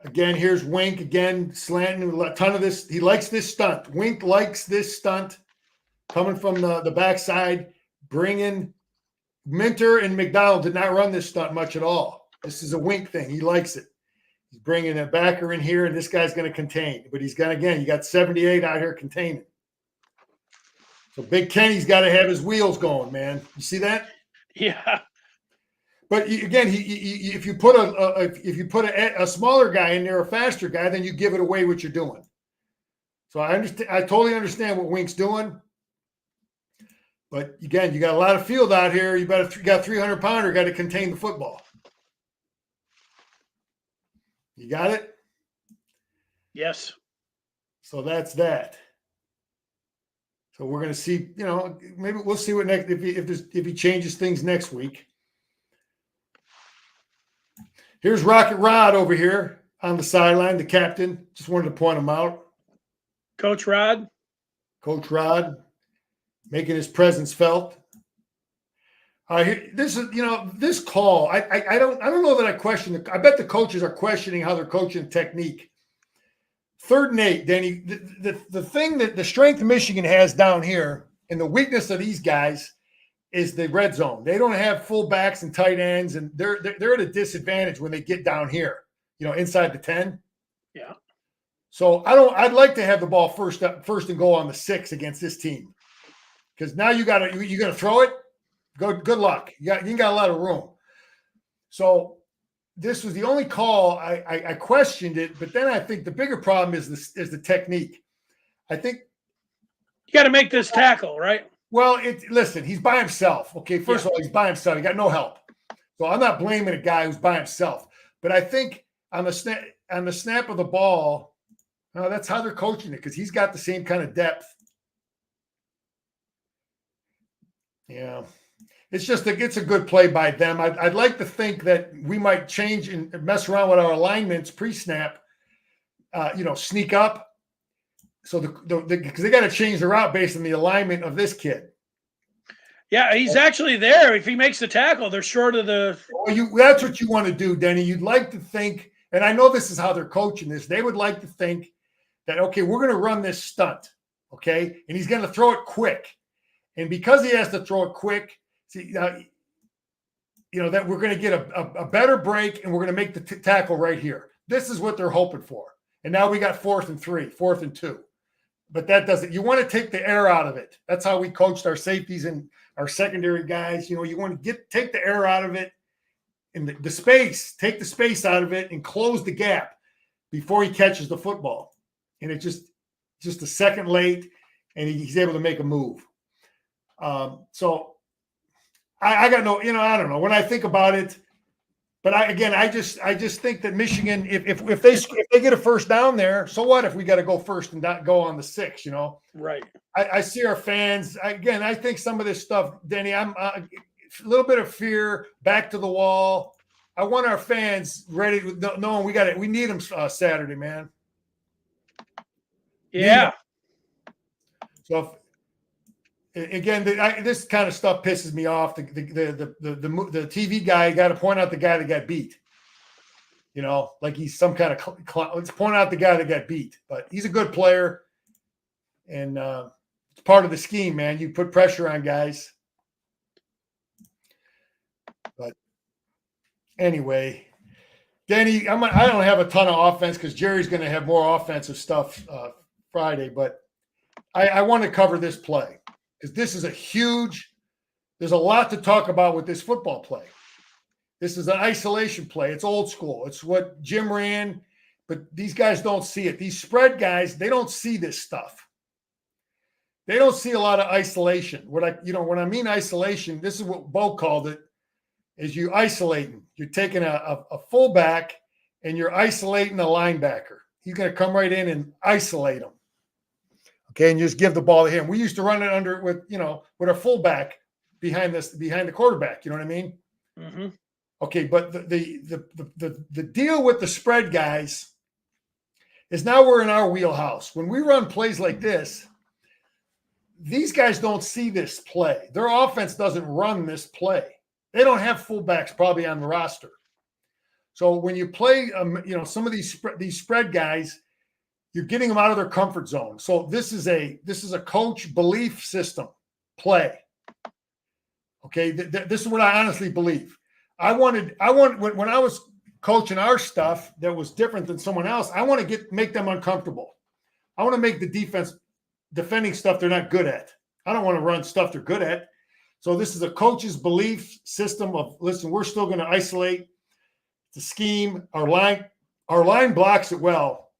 Again, here's Wink again, slanting a ton of this. He likes this stunt. Wink likes this stunt coming from the backside, bringing Minter and McDonald did not run this stunt much at all. This is a Wink thing. He likes it. He's bringing a backer in here, and this guy's going to contain. But he's going to, again, you got 78 out here containing. So Big Kenny's got to have his wheels going, man. You see that? Yeah. But again, if you put a smaller guy in there, a faster guy, then you give it away what you're doing. So I understand. I totally understand what Wink's doing. But again, you got a lot of field out here. You got 300-pounder, got to contain the football. You got it? Yes. So that's that. So we're going to see, maybe we'll see what next if he changes things next week. Here's Rocket Rod over here on the sideline, the captain. Just wanted to point him out. Coach Rod. Coach Rod making his presence felt. This is, this call. I don't know that I question it. I bet the coaches are questioning how they're coaching technique. 3rd and 8, Danny. The thing that the strength Michigan has down here and the weakness of these guys is the red zone. They don't have fullbacks and tight ends, and they're at a disadvantage when they get down here, inside the 10. Yeah. So I'd like to have the ball first and goal on the 6 against this team. Because now you're gonna throw it. Good luck. You ain't got a lot of room. So this was the only call I questioned it, but then I think the bigger problem is the technique. I think you got to make this tackle, right? Well, listen, he's by himself. Okay, first of all, he's by himself. He got no help. So I'm not blaming a guy who's by himself. But I think on the snap of the ball, that's how they're coaching it, because he's got the same kind of depth. Yeah. It's just it's a good play by them. I'd like to think that we might change and mess around with our alignments pre-snap, sneak up. So because they got to change the route based on the alignment of this kid. Yeah, he's actually there. If he makes the tackle, they're short of the. Well, that's what you want to do, Denny. You'd like to think, and I know this is how they're coaching this. They would like to think that, okay, we're going to run this stunt, okay, and he's going to throw it quick, and because he has to throw it quick, that we're going to get a better break, and we're going to make the tackle right here. This is what they're hoping for, and now we got 4th and 3, 4th and 2. But that doesn't. You want to take the air out of it. That's how we coached our safeties and our secondary guys. You want to take the air out of it, and the space. Take the space out of it and close the gap before he catches the football. And it just a second late, and he's able to make a move. So I got no. I don't know when I think about it. But I just think that Michigan, if they get a first down there, so what if we got to go first and not go on the 6? Right. I see our fans again. I think some of this stuff, Denny. I'm a little bit of fear, back to the wall. I want our fans ready, knowing we need them Saturday, man. Yeah. So again, this kind of stuff pisses me off. The TV guy got to point out the guy that got beat. Like he's some kind of let's point out the guy that got beat. But he's a good player, and it's part of the scheme, man. You put pressure on guys. But anyway, Danny, I don't have a ton of offense because Jerry's going to have more offensive stuff Friday. But I want to cover this play, because this is there's a lot to talk about with this football play. This is an isolation play. It's old school. It's what Jim ran, but these guys don't see it. These spread guys, they don't see this stuff. They don't see a lot of isolation. When I mean isolation, this is what Bo called it, is you isolating. You're taking a fullback and you're isolating a linebacker. He's going to come right in and isolate him. Okay, and just give the ball to him. We used to run it under with a fullback behind the quarterback. You know what I mean? Mm-hmm. Okay, but the deal with the spread guys is now we're in our wheelhouse. When we run plays like this, these guys don't see this play. Their offense doesn't run this play. They don't have fullbacks probably on the roster. So when you play, some of these spread guys, you're getting them out of their comfort zone. So this is a coach belief system play. Okay, this is what I honestly believe. I want when I was coaching our stuff that was different than someone else. I want to make them uncomfortable. I want to make the defense defending stuff they're not good at. I don't want to run stuff they're good at. So this is a coach's belief system of, listen, we're still going to isolate the scheme. Our line blocks it well.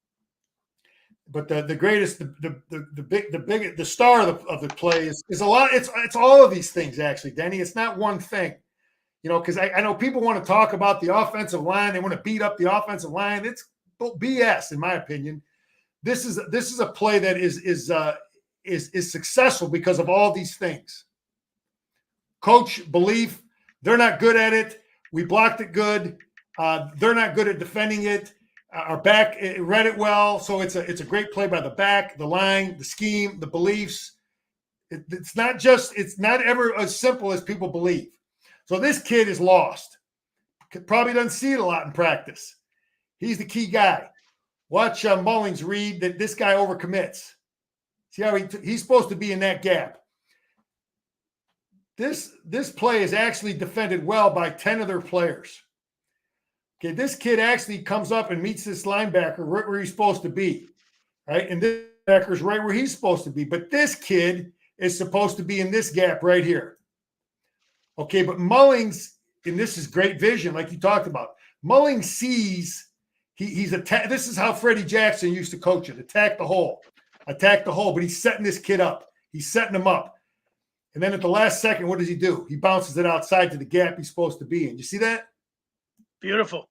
But the greatest, the star of the play is a lot. It's all of these things, actually, Denny. It's not one thing, because I know people want to talk about the offensive line. They want to beat up the offensive line. It's BS, in my opinion. This is a play that is successful because of all these things. Coach belief, they're not good at it. We blocked it good. They're not good at defending it. Our back read it well, so it's a great play by the back, the line, the scheme, the beliefs. It's not ever as simple as people believe. So this kid is lost. Probably doesn't see it a lot in practice. He's the key guy. Watch Mullings read that this guy overcommits. See how he's supposed to be in that gap. This play is actually defended well by 10 of their players. Okay, this kid actually comes up and meets this linebacker right where he's supposed to be, right? And this linebacker is right where he's supposed to be. But this kid is supposed to be in this gap right here. Okay, but Mullings, and this is great vision, like you talked about. Mulling sees he's attack. This is how Freddie Jackson used to coach it: attack the hole. But he's setting this kid up. He's setting him up. And then at the last second, what does he do? He bounces it outside to the gap he's supposed to be in. You see that? Beautiful.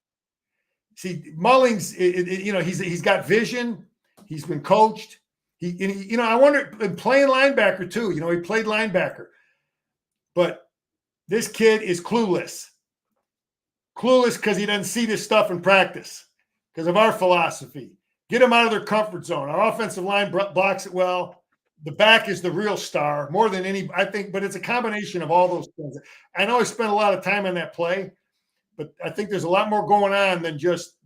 See, Mullings, he's got vision. He's been coached. I wonder, and playing linebacker too. He played linebacker. But this kid is clueless. Clueless because he doesn't see this stuff in practice because of our philosophy. Get them out of their comfort zone. Our offensive line blocks it well. The back is the real star more than any, I think, but it's a combination of all those things. I know I spent a lot of time on that play, but I think there's a lot more going on than just,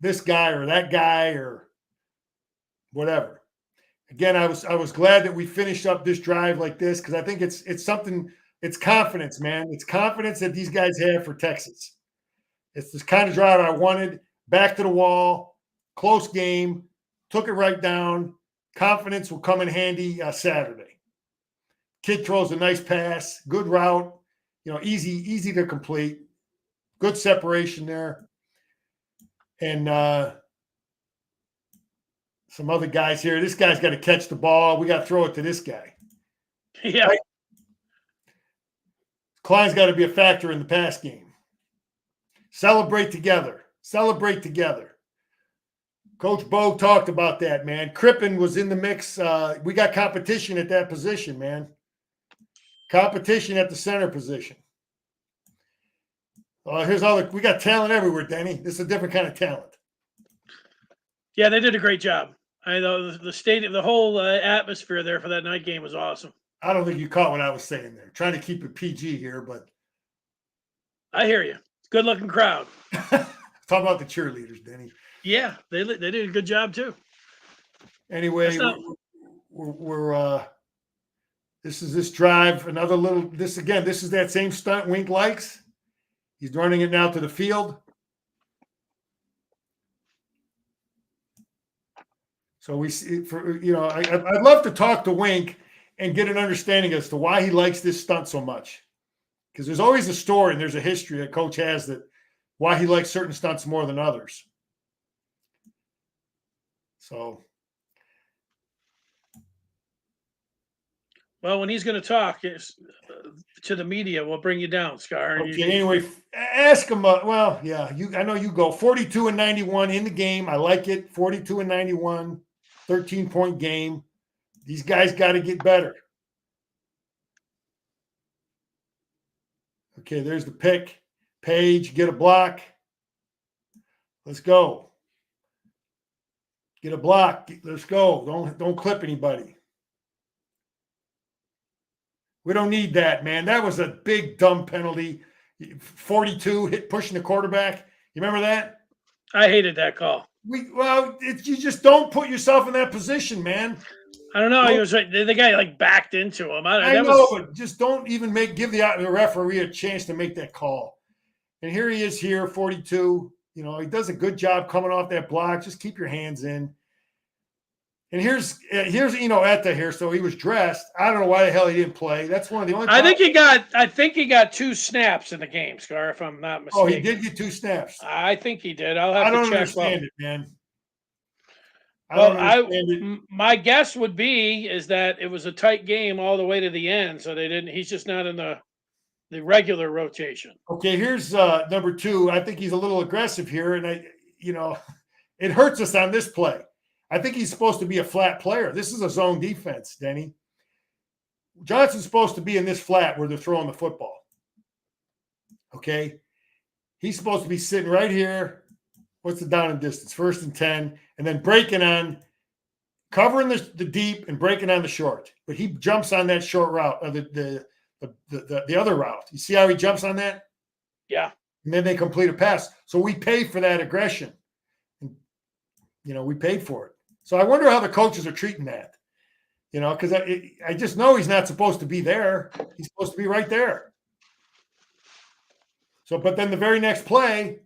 this guy or that guy or whatever. Again, I was glad that we finished up this drive like this because I think it's something, it's confidence, man. It's confidence that these guys have for Texas. It's this kind of drive I wanted. Back to the wall, close game, took it right down. Confidence will come in handy Saturday. Kid throws a nice pass, good route, easy to complete. Good separation there. And some other guys here. This guy's got to catch the ball. We got to throw it to this guy. Yeah. Right? Klein's got to be a factor in the pass game. Celebrate together. Coach Bo talked about that, man. Crippen was in the mix. We got competition at that position, man. Competition at the center position. We got talent everywhere, Denny. This is a different kind of talent. Yeah, they did a great job. I know the stadium, the whole atmosphere there for that night game was awesome. I don't think you caught what I was saying there. Trying to keep it PG here, but I hear you. Good looking crowd. Talk about the cheerleaders, Denny. Yeah, they did a good job too. Anyway, we're this is this drive. This is that same stunt Wink likes. He's running it now to the field. So we see I'd love to talk to Wink and get an understanding as to why he likes this stunt so much. Because there's always a story and there's a history that coach has that why he likes certain stunts more than others. So, well, when he's going to talk to the media, we'll bring you down, Scar. Okay, anyway, ask him. I know you go 42-91 in the game. I like it. 42-91, 13-point game. These guys got to get better. Okay, there's the pick. Page, get a block. Let's go. Get a block. Let's go. Don't clip anybody. We don't need that, man. That was a big dumb penalty. 42 pushing the quarterback. You remember that? I hated that call. You just don't put yourself in that position, man. I don't know. He was right. The guy backed into him. But just don't even give the referee a chance to make that call. And here he is here, 42. He does a good job coming off that block. Just keep your hands in. And here's Etta here. So he was dressed. I don't know why the hell he didn't play. That's one of the only. I think he got 2 snaps in the game, Scar. If I'm not mistaken. Oh, he did get 2 snaps. I think he did. I don't understand it, man. My guess would be is that it was a tight game all the way to the end, so they didn't. He's just not in the regular rotation. Okay, here's number 2. I think he's a little aggressive here, and it hurts us on this play. I think he's supposed to be a flat player. This is a zone defense, Denny. Johnson's supposed to be in this flat where they're throwing the football. Okay, he's supposed to be sitting right here. What's the down and distance? 1st and 10, and then breaking on, covering the deep and breaking on the short. But he jumps on that short route, or the other route. You see how he jumps on that? Yeah. And then they complete a pass. So we pay for that aggression. We paid for it. So I wonder how the coaches are treating that. Because I just know he's not supposed to be there. He's supposed to be right there. So, but then the very next play,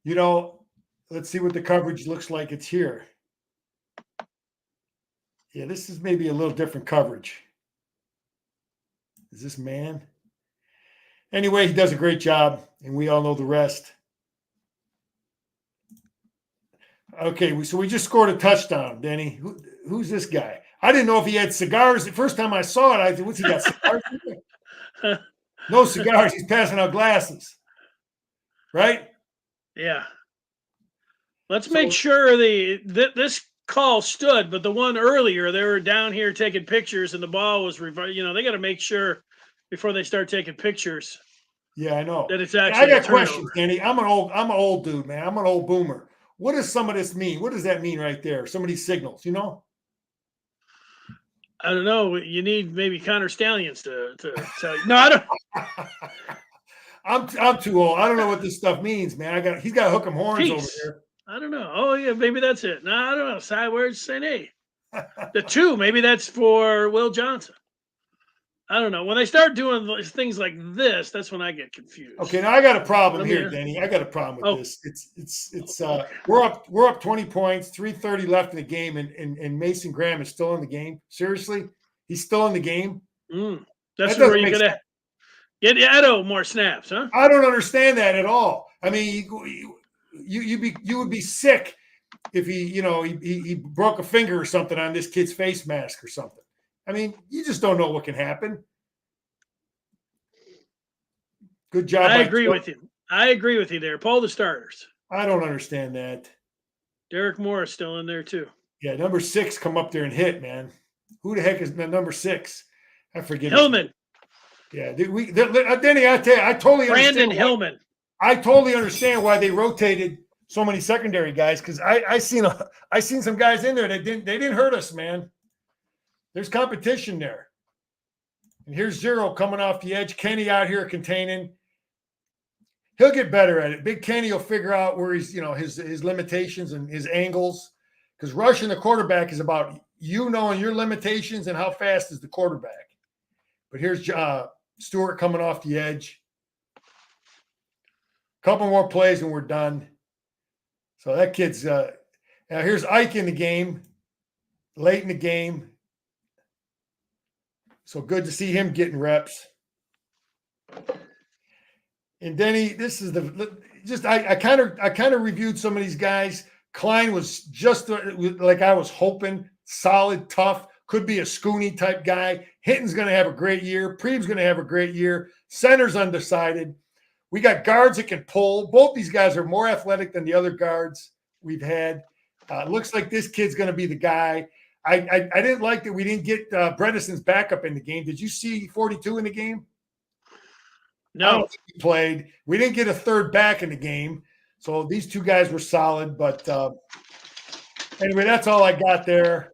let's see what the coverage looks like. It's here. Yeah, this is maybe a little different coverage. Is this man? Anyway, he does a great job, and we all know the rest. Okay, so we just scored a touchdown, Denny. Who's this guy? I didn't know if he had cigars. The first time I saw it, I said, what's he got, cigars? No cigars. He's passing out glasses. Right? Yeah. Let's make sure this call stood, but the one earlier, they were down here taking pictures and the ball was reversed. They got to make sure before they start taking pictures. Yeah, I know. That it's actually I got questions, Danny. I'm an old dude, man. I'm an old boomer. What does some of this mean? What does that mean right there? Some of these signals, I don't know. You need maybe Connor Stallions to tell you. No, I don't. I'm too old. I don't know what this stuff means, man. He's got hook 'em horns over here. I don't know. Oh yeah, maybe that's it. No, I don't know. Side words, Saint A. The 2, maybe that's for Will Johnson. I don't know. When they start doing things like this, that's when I get confused. Okay, now I got a problem here, Danny. I got a problem with this. It's we're up 20 points, 3:30 left in the game, and Mason Graham is still in the game. Seriously, he's still in the game. That's where you're gonna get Edo more snaps, huh? I don't understand that at all. I mean, you would be sick if he broke a finger or something on this kid's face mask or something. I mean, you just don't know what can happen. Good job. I agree with you. I agree with you there. Pull the starters. I don't understand that. Derek Moore is still in there too. Yeah, number 6 come up there and hit, man. Who the heck is the number 6? I forget. Hillman. Yeah, Denny, I tell you, I totally Brandon Hillman. I totally understand why they rotated so many secondary guys, because I seen some guys in there that didn't hurt us, man. There's competition there. And here's Zero coming off the edge. Kenny out here containing. He'll get better at it. Big Kenny will figure out where he's, his limitations and his angles. Because rushing the quarterback is about knowing your limitations and how fast is the quarterback. But here's Stewart coming off the edge. Couple more plays and we're done. So that kid's now here's Ike in the game, late in the game. So good to see him getting reps. And Denny, this is I kind of reviewed some of these guys. Klein was just like I was hoping, solid, tough, could be a Scooney type guy. Hinton's going to have a great year. Preeb's going to have a great year. Center's undecided. We got guards that can pull. Both these guys are more athletic than the other guards we've had. Looks like this kid's going to be the guy. I didn't like that we didn't get Bredesen's backup in the game. Did you see 42 in the game? No. I don't think he played. We didn't get a third back in the game. So these two guys were solid. But anyway, that's all I got there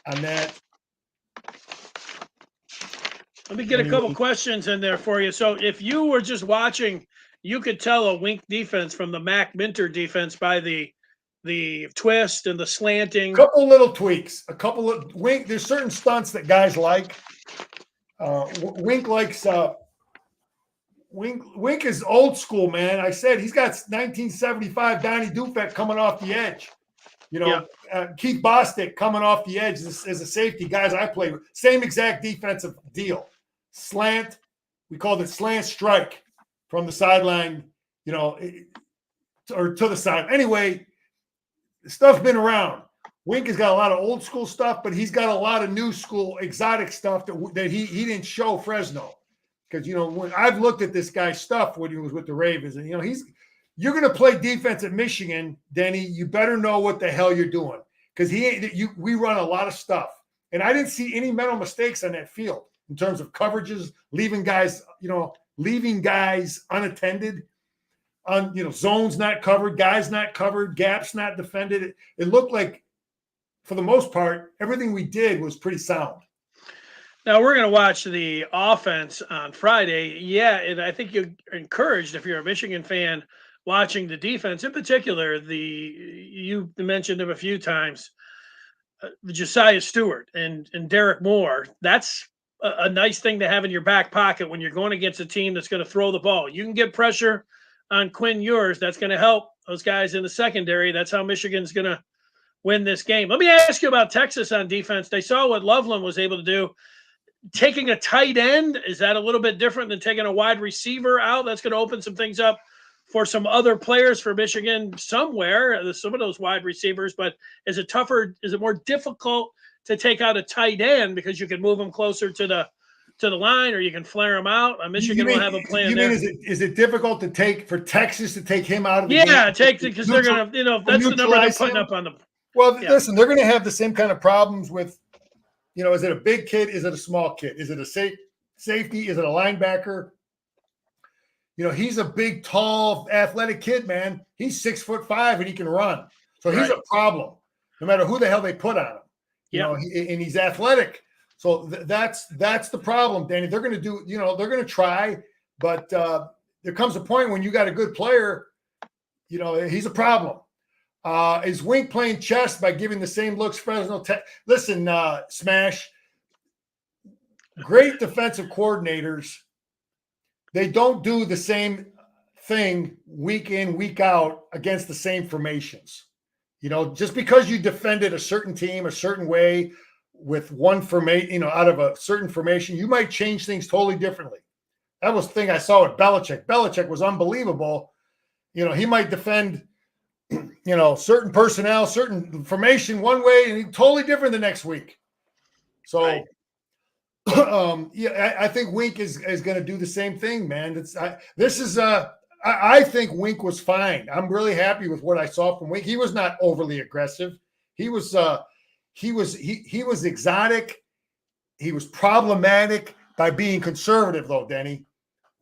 on that. Let me get a couple questions in there for you. So if you were just watching, you could tell a Wink defense from the Mac Minter defense by the twist and the slanting. A couple little tweaks. A couple of Wink. There's certain stunts that guys like. Wink likes. Wink is old school, man. I said he's got 1975 Donnie Dufek coming off the edge. Keith Bostic coming off the edge as a safety. Guys I played with. Same exact defensive deal. Slant. We called it slant strike from the sideline, or to the side. Anyway, stuff's been around. Wink has got a lot of old school stuff, but he's got a lot of new school exotic stuff that he didn't show Fresno. Because, when I've looked at this guy's stuff when he was with the Ravens, and, you're going to play defense at Michigan, Denny, you better know what the hell you're doing. Because we run a lot of stuff. And I didn't see any mental mistakes on that field in terms of coverages, leaving guys unattended, on, zones not covered, guys not covered, gaps not defended. It looked like, for the most part, everything we did was pretty sound. Now we're going to watch the offense on Friday. Yeah, and I think you're encouraged if you're a Michigan fan watching the defense, in particular. You mentioned him a few times, Josiah Stewart and Derek Moore. That's a nice thing to have in your back pocket when you're going against a team that's going to throw the ball. You can get pressure on Quinn Ewers. That's going to help those guys in the secondary. That's how Michigan's going to win this game. Let me ask you about Texas on defense. They saw what Loveland was able to do. taking a tight end, is that a little bit different than taking a wide receiver out? That's going to open some things up for some other players for Michigan somewhere, some of those wide receivers. But is it tougher? Is it more difficult to take out a tight end because you can move them closer to the line, or you can flare them out? Michigan will have a plan there. Is it difficult to take for Texas to take him out of the game? Yeah, because they're going to, that's the number they're putting up on the. Well, listen, they're going to have the same kind of problems with, is it a big kid? Is it a small kid? Is it a safety? Is it a linebacker? He's a big, tall, athletic kid, man. He's 6'5" and he can run. So he's a problem, no matter who the hell they put on him. And he's athletic. So that's the problem, Danny. They're going to do, they're going to try, but there comes a point when you got a good player, he's a problem. Is Wink playing chess by giving the same looks Fresno Tech? Listen, Smash, great defensive coordinators, they don't do the same thing week in, week out against the same formations. Just because you defended a certain team a certain way with one formation, out of a certain formation, you might change things totally differently. That was the thing I saw with Belichick. Belichick was unbelievable. He might defend certain personnel, certain formation one way, and he's totally different the next week. So, right. I think Wink is going to do the same thing, man. I think Wink was fine. I'm really happy with what I saw from Wink. He was not overly aggressive. He was exotic. He was problematic by being conservative, though, Denny.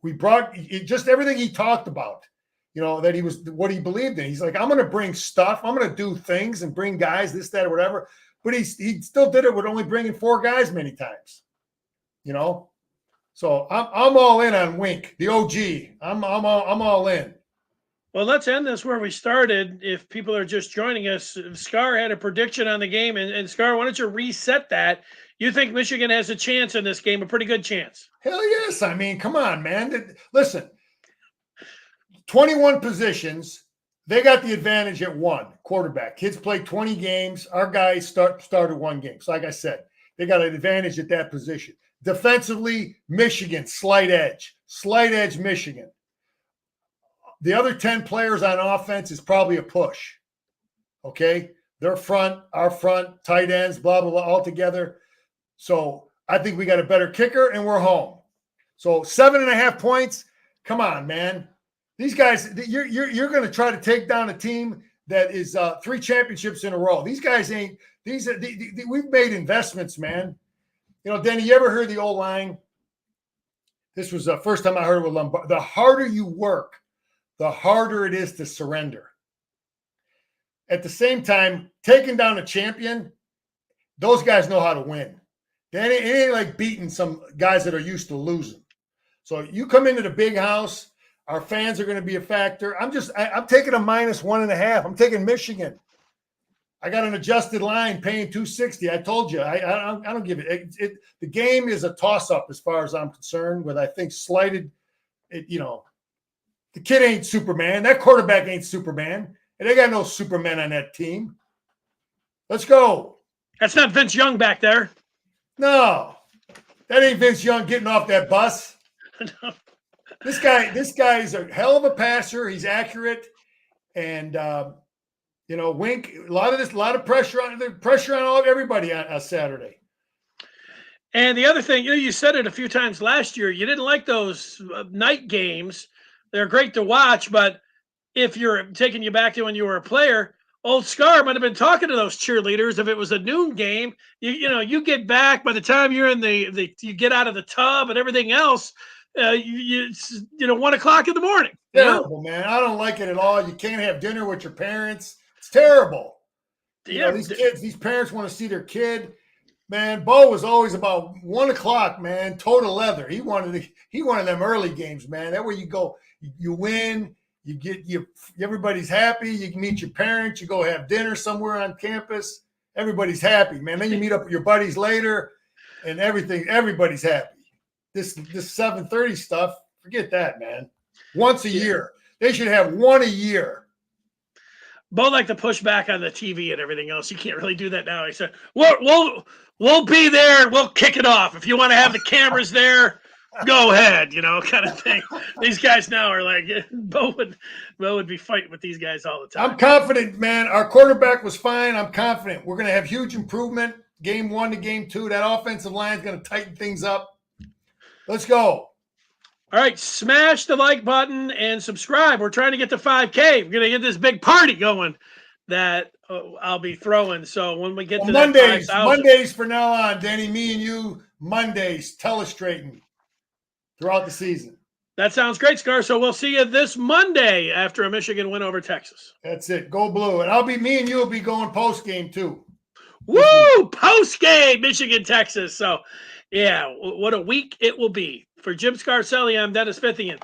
We brought just everything he talked about. That he was what he believed in. He's like, I'm going to bring stuff. I'm going to do things and bring guys, this, that, or whatever. But he still did it with only bringing 4 guys many times. So I'm all in on Wink, the OG. I'm all in. Well, let's end this where we started. If people are just joining us, Scar had a prediction on the game, and Scar, why don't you reset that? You think Michigan has a chance in this game, a pretty good chance? Hell yes. I mean, come on, man. Listen. 21 positions, they got the advantage at 1 quarterback. Kids played 20 games. Our guys started 1 game. So like I said, they got an advantage at that position. Defensively, Michigan, slight edge Michigan. The other 10 players on offense is probably a push. Okay? Their front, our front, tight ends, blah, blah, blah, all together. So I think we got a better kicker and we're home. So 7.5 points. Come on, man. These guys, you're going to try to take down a team that is 3 championships in a row. These guys ain't. We've made investments, man. Danny, you ever heard the old line? This was the first time I heard it with Lombard. The harder you work, the harder it is to surrender. At the same time, taking down a champion, those guys know how to win. Danny, it ain't like beating some guys that are used to losing. So you come into the big house. Our fans are going to be a factor. I'm taking a -1.5. I'm taking Michigan. I got an adjusted line paying $260. I told you. I don't give it. The game is a toss-up as far as I'm concerned. With I think slighted. The kid ain't Superman. That quarterback ain't Superman, and they got no Superman on that team. Let's go. That's not Vince Young back there. No, that ain't Vince Young getting off that bus. No. This guy is a hell of a passer. He's accurate, and Wink. A lot of pressure on everybody on Saturday. And the other thing, you said it a few times last year. You didn't like those night games. They're great to watch, but if you're taking you back to when you were a player, old Scar might have been talking to those cheerleaders. If it was a noon game, you get back by the time you're in you get out of the tub and everything else. 1 o'clock in the morning. Terrible, man. I don't like it at all. You can't have dinner with your parents. It's terrible. These parents want to see their kid. Man, Bo was always about 1 o'clock, man. Total leather. He wanted them early games, man. That way you go, you win, everybody's happy. You can meet your parents. You go have dinner somewhere on campus. Everybody's happy, man. Then you meet up with your buddies later, and everybody's happy. This 7:30 stuff, forget that, man. Once a year. They should have 1 a year. Bo like to push back on the TV and everything else. You can't really do that now. He said, we'll be there. We'll kick it off. If you want to have the cameras there, go ahead, kind of thing. These guys now are like, Bo would be fighting with these guys all the time. I'm confident, man. Our quarterback was fine. I'm confident. We're going to have huge improvement game 1 to game 2. That offensive line is going to tighten things up. Let's go. All right, smash the like button and subscribe. We're trying to get to 5K. We're going to get this big party going that I'll be throwing. So when we get to Mondays, that 5,000. Mondays for now on, Danny, me and you, Mondays, telestrating throughout the season. That sounds great, Scar. So we'll see you this Monday after a Michigan win over Texas. That's it. Go blue. And me and you will be going post game too. Woo! Post game, Michigan, Texas. So, yeah, what a week it will be. For Jim Scarcelli, I'm Dennis Fithian.